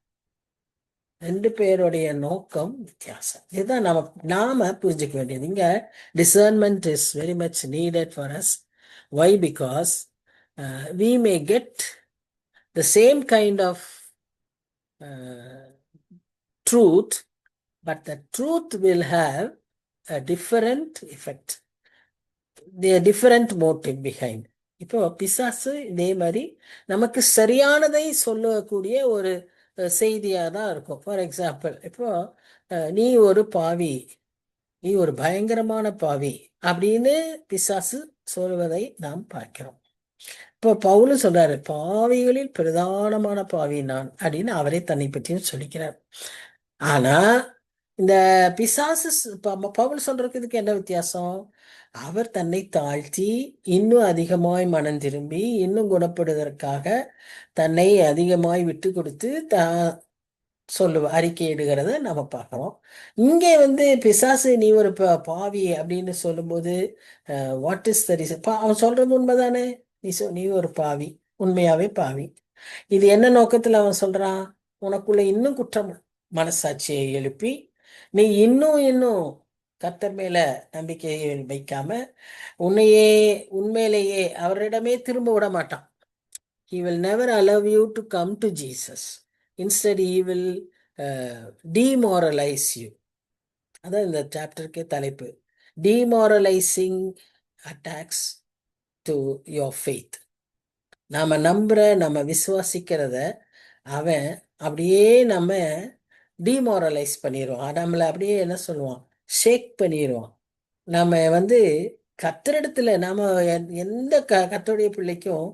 2 பேருடைய நோக்கம் வித்தியாசம். இதுதான் நாம புரிஞ்சுக்க வேண்டியது. இங்க discernment is very much needed for us. Why? Because we may get the same kind of truth, but the truth will have a different effect, the different motive behind. இப்போ பிசாசு இதே மாதிரி நமக்கு சரியானதை சொல்லக்கூடிய ஒரு செய்தியா தான் இருக்கும். ஃபார் எக்ஸாம்பிள், இப்போ நீ ஒரு பாவி, நீ ஒரு பயங்கரமான பாவி அப்படின்னு பிசாசு சொல்வதை நாம் பார்க்கிறோம். இப்போ பவுலும் சொல்றாரு, பாவிகளில் பிரதானமான பாவி நான் அப்படின்னு அவரே தன்னை பற்றியும் சொல்லிக்கிறார். ஆனா இந்த பிசாசு பவுல் சொல்றதுக்கு இதுக்கு என்ன வித்தியாசம்? அவர் தன்னை தாழ்த்தி இன்னும் அதிகமாய் மனம் திரும்பி இன்னும் குணப்படுவதற்காக தன்னை அதிகமாய் விட்டு கொடுத்து அறிக்கையிடுகிறத நம்ம பார்க்கிறோம். இங்கே பிசாசு நீ ஒரு பாவி அப்படின்னு சொல்லும்போது வாட் இஸ் த ரீசன்? அவன் சொல்றது உண்மைதானே? நீ ஒரு பாவி, உண்மையாவே பாவி. இது என்ன நோக்கத்துல அவன் சொல்றான்? உனக்குள்ள இன்னும் குற்றம் மனசாட்சியை எழுப்பி நீ இன்னும் கர்த்தர் மேல நம்பிக்கையை வைக்காம உண்மையிலேயே அவரிடமே திரும்ப விட மாட்டான். He will never allow you to come to Jesus. Instead, he will demoralize you. அதான் இந்த சாப்டருக்கு தலைப்பு, demoralizing attacks to your faith. நாம நம்ம விசுவாசிக்கிறத அவன் அப்படியே நம்ம டிமோரலைஸ் பண்ணிடுவான். நம்மளை அப்படியே என்ன சொல்லுவான், ஷேக் பண்ணிடுவான். நம்ம கத்திரிடத்துல நாம எந்த கத்தோடைய பிள்ளைக்கும்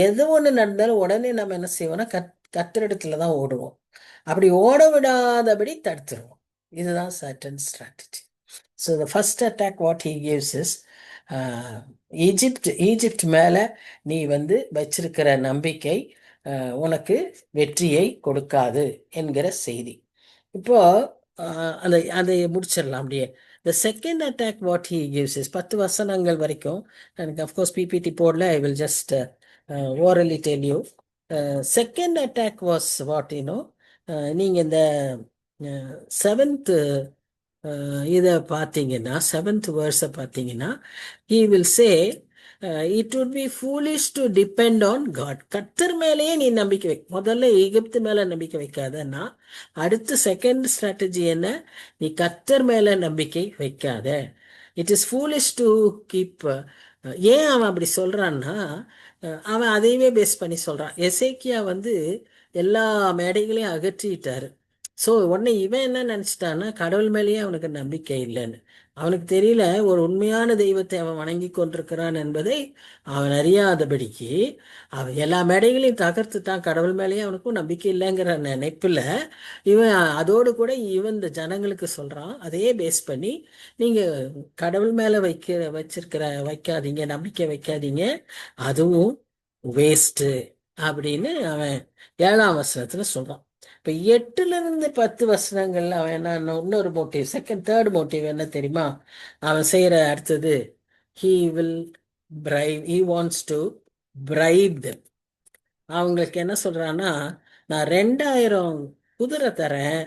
எது ஒண்ணு நடந்தாலும் உடனே நம்ம என்ன செய்வோம்னா கத்திரிடத்துல தான் ஓடுவோம். அப்படி ஓட விடாதபடி தடுத்துருவோம். இதுதான் certain strategy. So the first attack what he gives is Egypt மேல நீ வச்சிருக்கிற நம்பிக்கை உனக்கு வெற்றியை கொடுக்காது என்கிற செய்தி. இப்போ அதை முடிச்சிடலாம் அப்படியே. The second attack what he gives is 10 வசனங்கள் வரைக்கும். And of course PPT போடல, I will just orally tell you. Second attack was what, நீங்க இந்த 7th இதை பார்த்தீங்கன்னா, 7th verse பார்த்தீங்கன்னா, he will say it would be foolish to depend on God. கர்த்தர் மேலேயே நீ நம்பிக்கை வை. முதல்ல எகிப்து மேல நம்பிக்கை வைக்காதன்னா, அடுத்து செகண்ட் ஸ்ட்ராட்டஜி என்ன? நீ கர்த்தர் மேல நம்பிக்கை வைக்காத. It is foolish to keep. ஏன் அவன் அப்படி சொல்றான்னா, அவன் அதையவே பேஸ் பண்ணி சொல்றான். எசேக்கியா எல்லா மேடைகளையும் அகற்றிட்டாரு. ஸோ உடனே இவன் என்ன நினைச்சிட்டான்னா கடவுள் மேலேயே அவனுக்கு நம்பிக்கை இல்லைன்னு. அவனுக்கு தெரியல ஒரு உண்மையான தெய்வத்தை அவன் வணங்கி கொண்டிருக்கிறான் என்பதை அவன் அறியாதபடிக்கு அவன் எல்லா மேடைகளையும் தகர்த்துட்டான். கடவுள் மேலேயே அவனுக்கும் நம்பிக்கை இல்லைங்கிற நினைப்புல இவன் அதோடு கூட இவன் இந்த ஜனங்களுக்கு சொல்றான். அதையே பேஸ் பண்ணி நீங்க கடவுள் மேல வைக்காதீங்க, நம்பிக்கை வைக்காதீங்க, அதுவும் வேஸ்ட் அப்படின்னு அவன் 7ஆம் வசனத்துல சொல்றான். இப்ப 8 to 10 வசனங்கள்ல அவன் என்ன இன்னொரு மோட்டிவ், தேர்ட் மோட்டிவ் என்ன தெரியுமா? அவன் செய்யற அடுத்தது, he wants to bribe them. அவங்களுக்கு என்ன சொல்றான்னா, நான் 2000 குதிரை தரேன்,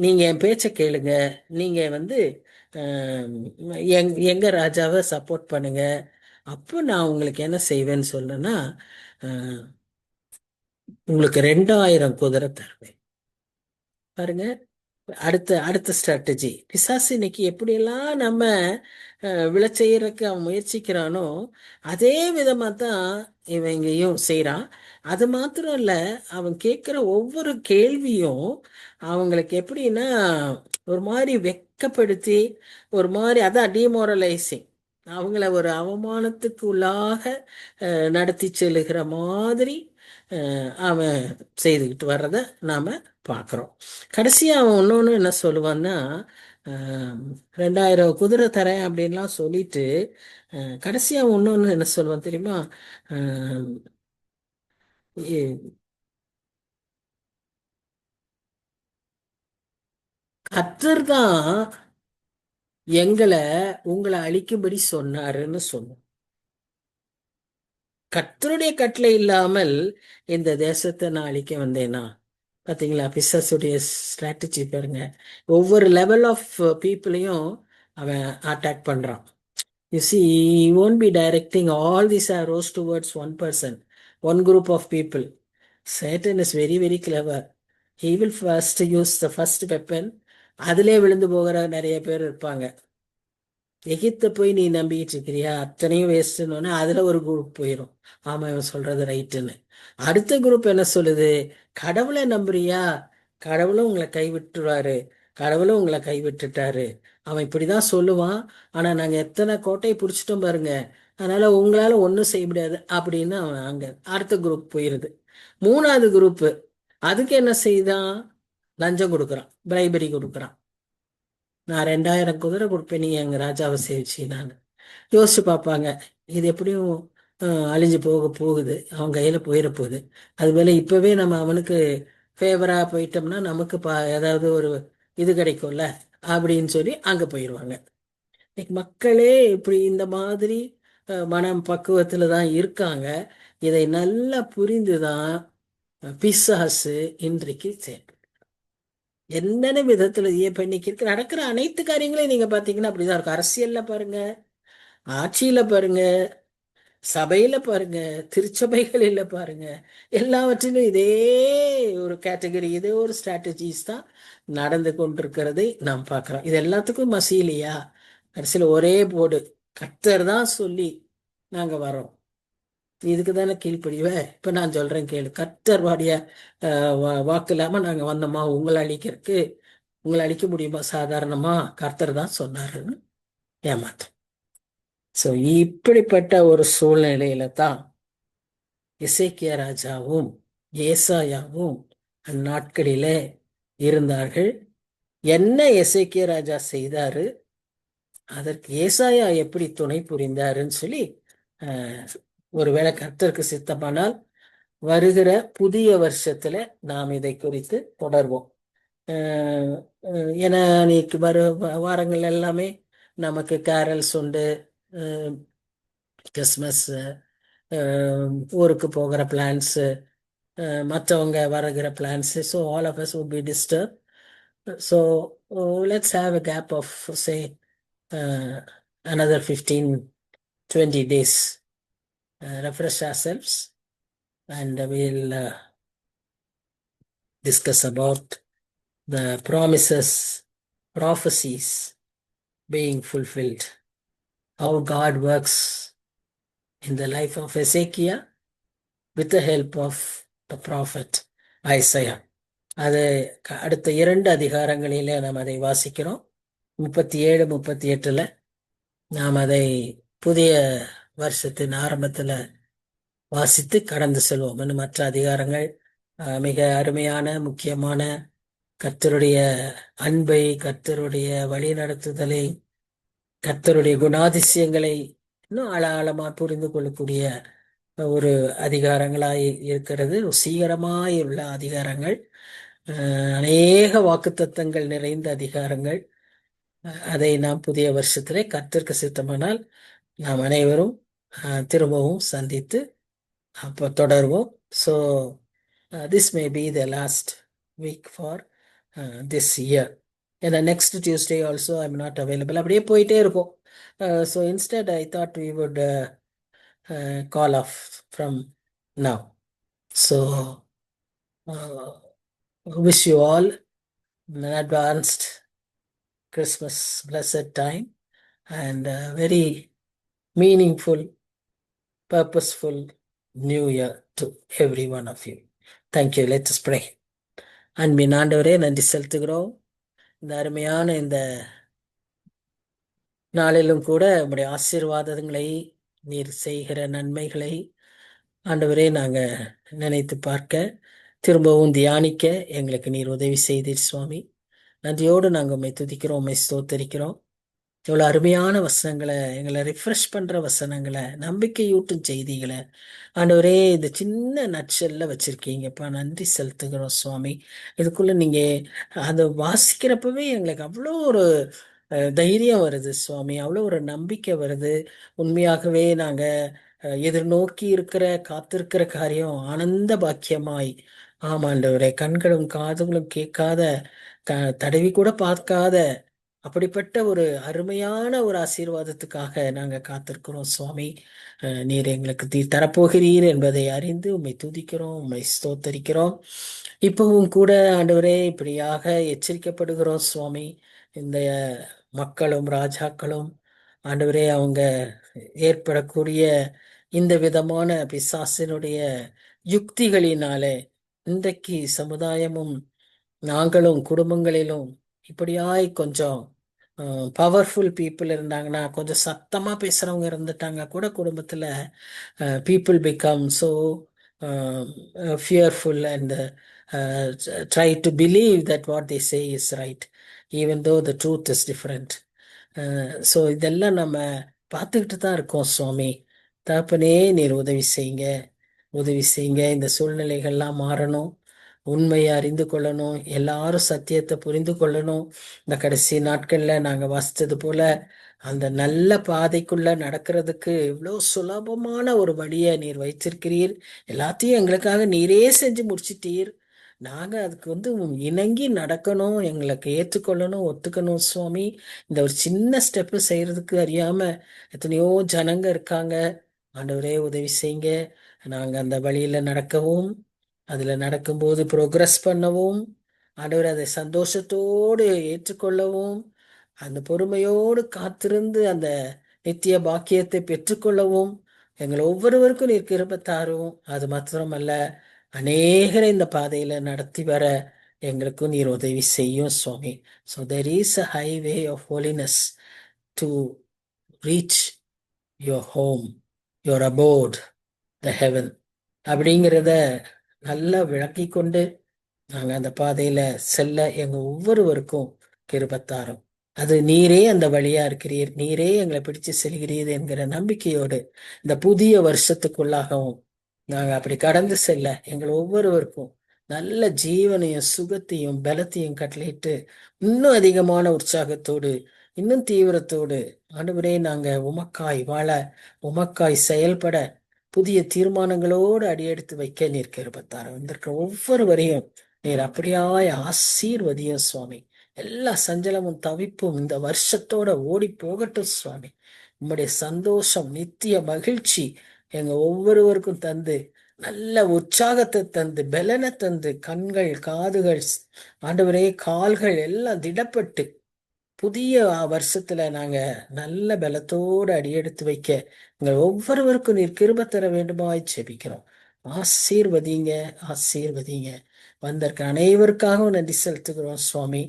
நீங்க என் பேச்ச கேளுங்க, நீங்க எங்க ராஜாவை சப்போர்ட் பண்ணுங்க, அப்போ நான் உங்களுக்கு என்ன செய்வேன்னு சொல்லுன்னா, உங்களுக்கு 2000 குதிரை தருவேன். பாருங்க, அடுத்த அடுத்த ஸ்ட்ராட்டஜி. பிசாசு இன்னைக்கு எப்படியெல்லாம் நம்ம விளைச்செய்யறதுக்கு அவன் முயற்சிக்கிறானோ அதே விதமா தான் இவன் இங்கேயும் செய்யறான். அது மாத்திரம் இல்ல, அவன் கேட்கிற ஒவ்வொரு கேள்வியும் அவங்களுக்கு எப்படின்னா ஒரு மாதிரி வெட்கப்படுத்தி, ஒரு மாதிரி அதான் டிமோரலைசிங், அவங்கள ஒரு அவமானத்துக்கு உள்ளாக நடத்தி செல்லுகிற மாதிரி அவன் செய்துக்கிட்டு வர்றத நாம பார்க்குறோம். கடைசியா அவன் இன்னொன்று என்ன சொல்லுவான்னா, 2000 குதிரை தரேன் அப்படின்லாம் சொல்லிட்டு கடைசியா அவன் இன்னொன்று என்ன சொல்லுவான் தெரியுமா? கர்த்தர் தான் உங்களை அழிக்கும்படி சொன்னாருன்னு சொன்னான். கர்த்தருடைய கட்டளை இல்லாமல் இந்த தேசத்தை நான் அழிக்க வந்தேனா? பாத்தீங்களா பிசாசுடைய ஸ்ட்ராட்டஜி பாருங்க. ஒவ்வொரு லெவல் ஆஃப் பீப்புளையும் அவன் அட்டாக் பண்றான். You see, he won't be directing all these arrows towards one person, one group of people. Satan is very, very clever. He will first use the first weapon. அதிலே விழுந்து போகிற நிறைய பேர் இருப்பாங்க. எகிப்த போய் நீ நம்பிக்கிட்டு இருக்கிறியா, அத்தனையும் வேஸ்ட்னு அதுல ஒரு குரூப் போயிடும். ஆமா, இவன் சொல்றது ரைட்டுன்னு. அடுத்த குரூப் என்ன சொல்லுது? கடவுளை நம்புறியா, கடவுளும் உங்களை கைவிட்டுருவாரு, கடவுளும் உங்களை கைவிட்டுட்டாரு, அவன் இப்படிதான் சொல்லுவான், ஆனா நாங்க எத்தனை கோட்டையை பிடிச்சிட்டோம் பாருங்க, அதனால உங்களால ஒன்றும் செய்ய முடியாது அப்படின்னு அவன் அங்க அடுத்த குரூப் போயிருது. 3ஆவது குரூப் அதுக்கு என்ன செய்தான்? லஞ்சம் கொடுக்குறான், பிரைபரி கொடுக்குறான். நான் 2000 குதிரை கொடுப்பேன், நீ எங்க ராஜாவை சேவிச்சு. நான் யோசிச்சு பார்ப்பாங்க, இது எப்படியும் அழிஞ்சு போகுது, அவன் கையில போயிட போகுது. அதுபோல இப்பவே நம்ம அவனுக்கு ஃபேவரா போயிட்டோம்னா நமக்கு ஏதாவது ஒரு இது கிடைக்கும்ல அப்படின்னு சொல்லி அங்க போயிடுவாங்க. மக்களே இப்படி இந்த மாதிரி மனம் பக்குவத்துல தான் இருக்காங்க. இதை நல்லா புரிந்துதான் பிசாசு இன்றைக்கு என்னென்ன விதத்துல இன்னைக்கு நடக்கிற அனைத்து காரியங்களையும் நீங்க பாத்தீங்கன்னா அப்படிதான் இருக்கும். அரசியல்ல பாருங்க, ஆட்சியில பாருங்க, சபையில பாருங்க, திருச்சபைகளில பாருங்க, எல்லாவற்றிலும் இதே ஒரு கேட்டகரி, இதே ஒரு ஸ்ட்ராட்டஜிஸ் தான் நடந்து கொண்டிருக்கிறதை நாம் பார்க்கிறோம். இது எல்லாத்துக்கும் மசீலியா கடைசியில் ஒரே போர்டு, கர்த்தர் தான் சொல்லி நாங்க வரோம், இதுக்கு தானே கீழ்ப்படிவ. இப்ப நான் சொல்றேன் கேளு, கர்த்தர் வாடிய வாக்கு இல்லாம நாங்க வந்தோமா உங்களை அழிக்கிறதுக்கு? உங்களை அழிக்க முடியுமா சாதாரணமா? கர்த்தர் தான் சொன்னாருன்னு ஏமாத்த. சோ இப்படிப்பட்ட ஒரு சூழ்நிலையில தான் எசேக்கியா ராஜாவும் ஏசாயாவும் அந்நாட்களிலே இருந்தார்கள். என்ன எசேக்கியா ராஜா செய்தாரு, அதற்கு ஏசாயா எப்படி துணை புரிந்தாருன்னு சொல்லி ஒருவேளை கர்த்தருக்கு சித்தமானால் வருகிற புதிய வருஷத்துல நாம் இதை குறித்து தொடர்வோம். ஏன்னா இன்னைக்கு வாரங்கள் எல்லாமே நமக்கு கேரல்ஸ் உண்டு, கிறிஸ்மஸ், ஊருக்கு போகிற பிளான்ஸ், மற்றவங்க வருகிற plans. So all of us would be disturb. So let's have a gap of say another 15-20 days, refresh ourselves, and we'll discuss about the prophecies being fulfilled, how God works in the life of Ezekiel with the help of the prophet Isaiah. அது அடுத்த 2 அதிகாரங்களிலே நாம் அதை வாசிக்கிறோம். 37, 38ல நாம் அதை புதிய வருஷத்தின் ஆரம்பத்துல வாசித்து கடந்து செல்வோம். இன்னும் மற்ற அதிகாரங்கள் மிக அருமையான முக்கியமான கர்த்தருடைய அன்பை, கர்த்தருடைய வழி நடத்துதலை, கர்த்தருடைய குணாதிசயங்களை இன்னும் ஆழமா புரிந்து கொள்ளக்கூடிய ஒரு அதிகாரங்களாய் இருக்கிறது. ருசிகரமாய் உள்ள அதிகாரங்கள், அநேக வாக்குத்தத்தங்கள் நிறைந்த அதிகாரங்கள். அதை நாம் புதிய வருஷத்திலே கர்த்தருக்கு சித்தமானால் நாம் அனைவரும் திரும்பவும் சந்தித்து அப்போ தொடருவோம். So this may be the last week for this year. ஏன்னா next Tuesday also I am not available. அப்படியே போயிட்டே இருக்கும். So instead I thought we would call off from now. So wish you all an advanced Christmas blessed time and very meaningful, purposeful New Year to every one of you. Thank you. Let us pray. அன்பின் ஆண்டவரே, நன்றி செலுத்துகிறோம். இந்த அருமையான இந்த நாளிலும் கூட உங்களுடைய ஆசீர்வாதங்களை, நீர் செய்கிற நன்மைகளை ஆண்டவரே நாங்க நினைத்து பார்க்க, திரும்பவும் தியானிக்க எங்களுக்கு நீர் உதவி செய்தீர் சுவாமி. நன்றியோடு நாங்கள் உண்மை துதிக்கிறோம், உண்மை ஸ்தோத்தரிக்கிறோம். இவ்வளோ அருமையான வசனங்களை, எங்களை ரிஃப்ரெஷ் பண்ற வசனங்களை, நம்பிக்கையூட்டும் செய்திகளை ஆண்டவரே இந்த சின்ன நட்சல்ல வச்சிருக்கீங்கப்பா. நன்றி செலுத்துகிறோம் சுவாமி. இதுக்குள்ள நீங்க அதை வாசிக்கிறப்பவே எங்களுக்கு அவ்வளோ ஒரு தைரியம் வருது சுவாமி, அவ்வளோ ஒரு நம்பிக்கை வருது. உண்மையாகவே நாங்க எதிர்நோக்கி இருக்கிற காத்திருக்கிற காரியம் ஆனந்த பாக்கியமாய், ஆமாண்டவரே, கண்களும் காதுகளும் கேட்காத, தடவி கூட பார்க்காத அப்படிப்பட்ட ஒரு அருமையான ஒரு ஆசீர்வாதத்துக்காக நாங்க காத்திருக்கிறோம் சுவாமி. நீர் எங்களுக்கு தரப்போகிறீர் என்பதை அறிந்து உம்மை துதிக்கிறோம், உம்மை ஸ்தோத்தரிக்கிறோம். இப்பவும் கூட ஆண்டவரே இப்படியாக எச்சரிக்கப்படுகிறோம் சுவாமி. இந்த மக்களும் ராஜாக்களும் ஆண்டவரே அவங்க ஏற்படக்கூடிய இந்த விதமான பிசாசினுடைய யுக்திகளினாலே இன்றைக்கு சமுதாயமும் நாங்களும் குடும்பங்களிலும் இப்படியாய் கொஞ்சம் பவர்ஃபுல் பீப்புள் இருந்தாங்கன்னா, கொஞ்சம் சத்தமா பேசுறவங்க இருந்துட்டாங்க கூட குடும்பத்துல, people become so fearful and try to believe that what they say is right even though the truth is different. So இதெல்லாம் நம்ம பார்த்துக்கிட்டு தான் இருக்கோம் சுவாமி. தகப்பனே, நீர் உதவி செய்யுங்க, உதவி செய்யுங்க. இந்த சூழ்நிலைகள்லாம் மாறணும், உண்மையை அறிந்து கொள்ளணும், எல்லாரும் சத்தியத்தை புரிந்து கொள்ளணும். இந்த கடைசி நாட்கள்ல நாங்க வாசித்தது போல அந்த நல்ல பாதைக்குள்ள நடக்கிறதுக்கு இவ்வளோ சுலபமான ஒரு வழியை நீர் வைத்திருக்கிறீர். எல்லாத்தையும் எங்களுக்காக நீரே செஞ்சு முடிச்சிட்டீர். நாங்க அதுக்கு இணங்கி நடக்கணும், எங்களுக்கு ஏற்றுக்கொள்ளணும், ஒத்துக்கணும் சுவாமி. இந்த ஒரு சின்ன ஸ்டெப்பு செய்யறதுக்கு அறியாம எத்தனையோ ஜனங்க இருக்காங்க. ஆண்டவரே உதவி செய்யுங்க. நாங்க அந்த வழியில நடக்கவும், அதுல நடக்கும்போது ப்ரோக்ரஸ் பண்ணவும், ஆண்டவர் அதை சந்தோஷத்தோடு ஏற்றுக்கொள்ளவும், அந்த பொறுமையோடு காத்திருந்து அந்த நித்திய பாக்கியத்தை பெற்றுக்கொள்ளவும் எங்களை ஒவ்வொருவருக்கும் நீர் கிருபை தாரும். அது மாத்திரமல்ல, அநேகரை இந்த பாதையில நடத்தி வர எங்களுக்கும் நீர் உதவி செய்யும் சுவாமி. So there is a highway of holiness to reach your home, your abode, the heaven அப்படிங்கிறத நல்லா விளக்கி கொண்டு நாங்க அந்த பாதையில செல்ல எங்க ஒவ்வொருவருக்கும் கிருபத்தாரும். அது நீரே அந்த வழியா இருக்கிறீர், நீரே எங்களை பிடிச்சு செல்கிறீர் என்கிற நம்பிக்கையோடு இந்த புதிய வருஷத்துக்குள்ளாகவும் நாங்க அப்படி கடந்து செல்ல எங்கள் ஒவ்வொருவருக்கும் நல்ல ஜீவனையும் சுகத்தையும் பலத்தையும் கட்டளையிட்டு இன்னும் அதிகமான உற்சாகத்தோடு, இன்னும் தீவிரத்தோடு ஆண்டவரே நாங்க உமக்காய் வாழ, உமக்காய் செயல்பட புதிய தீர்மானங்களோடு அடியெடுத்து வைக்க நீர் கிருபத்தாரும். வந்திருக்கிற ஒவ்வொருவரையும் நீர் அப்படியாய் ஆசீர்வதியும் சுவாமி. எல்லா சஞ்சலமும் தவிப்பும் இந்த வருஷத்தோட ஓடி போகட்டும் சுவாமி. உம்முடைய சந்தோஷம், நித்திய மகிழ்ச்சி எங்க ஒவ்வொருவருக்கும் தந்து, நல்ல உற்சாகத்தை தந்து, பலனை தந்து, கண்கள், காதுகள், ஆண்டவரே கால்கள் எல்லாம் திடப்பட்டு புதிய வருஷத்துல நாங்க நல்ல பலத்தோடு அடியெடுத்து வைக்க எங்கள் ஒவ்வொருவருக்கும் நீர் கிருபை தர வேண்டுமாய் ஜெபிக்கிறோம். ஆசீர்வதிங்க, ஆசீர்வதிங்க. வந்திருக்க அனைவருக்காகவும் நன்றி செலுத்துகிறோம் சுவாமி.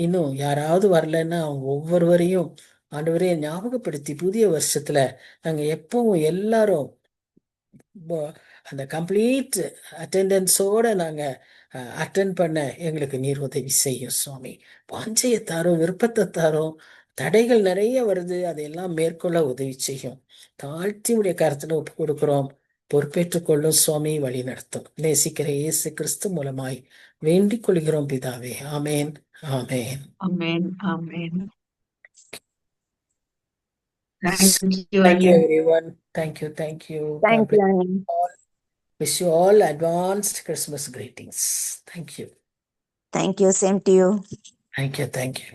இன்னும் யாராவது வரலன்னா அவங்க ஒவ்வொருவரையும் ஆண்டவரே ஞாபகப்படுத்தி புதிய வருஷத்துல நாங்க எப்பவும் எல்லாரும் அந்த கம்ப்ளீட் அட்டெண்டன்ஸோட நாங்க அட்டன் பண்ண எங்களுக்கு நீர் உதவி செய்யும் சுவாமி. வாஞ்சையை தாரும், விருப்பத்தை தாரும். தடைகள் நிறைய வருது, அதையெல்லாம் மேற்கொள்ள உதவி செய்யும். தாழ்த்தி உடைய கருத்துல ஒப்பு கொடுக்கிறோம். பொறுப்பேற்றுக் கொள்ளும் சுவாமி, வழி நடத்தும். நேசிக்கிற இயேசு கிறிஸ்து மூலமாய் வேண்டிக் கொள்கிறோம் பிதாவே. ஆமேன், ஆமேன். Amen. Amen. Thank you Thank you again. everyone. Thank you, thank you. God Thank bless you, you Annie. all. Wish you all advanced Christmas greetings. Thank you. Thank you. Same to you. Thank you, thank you.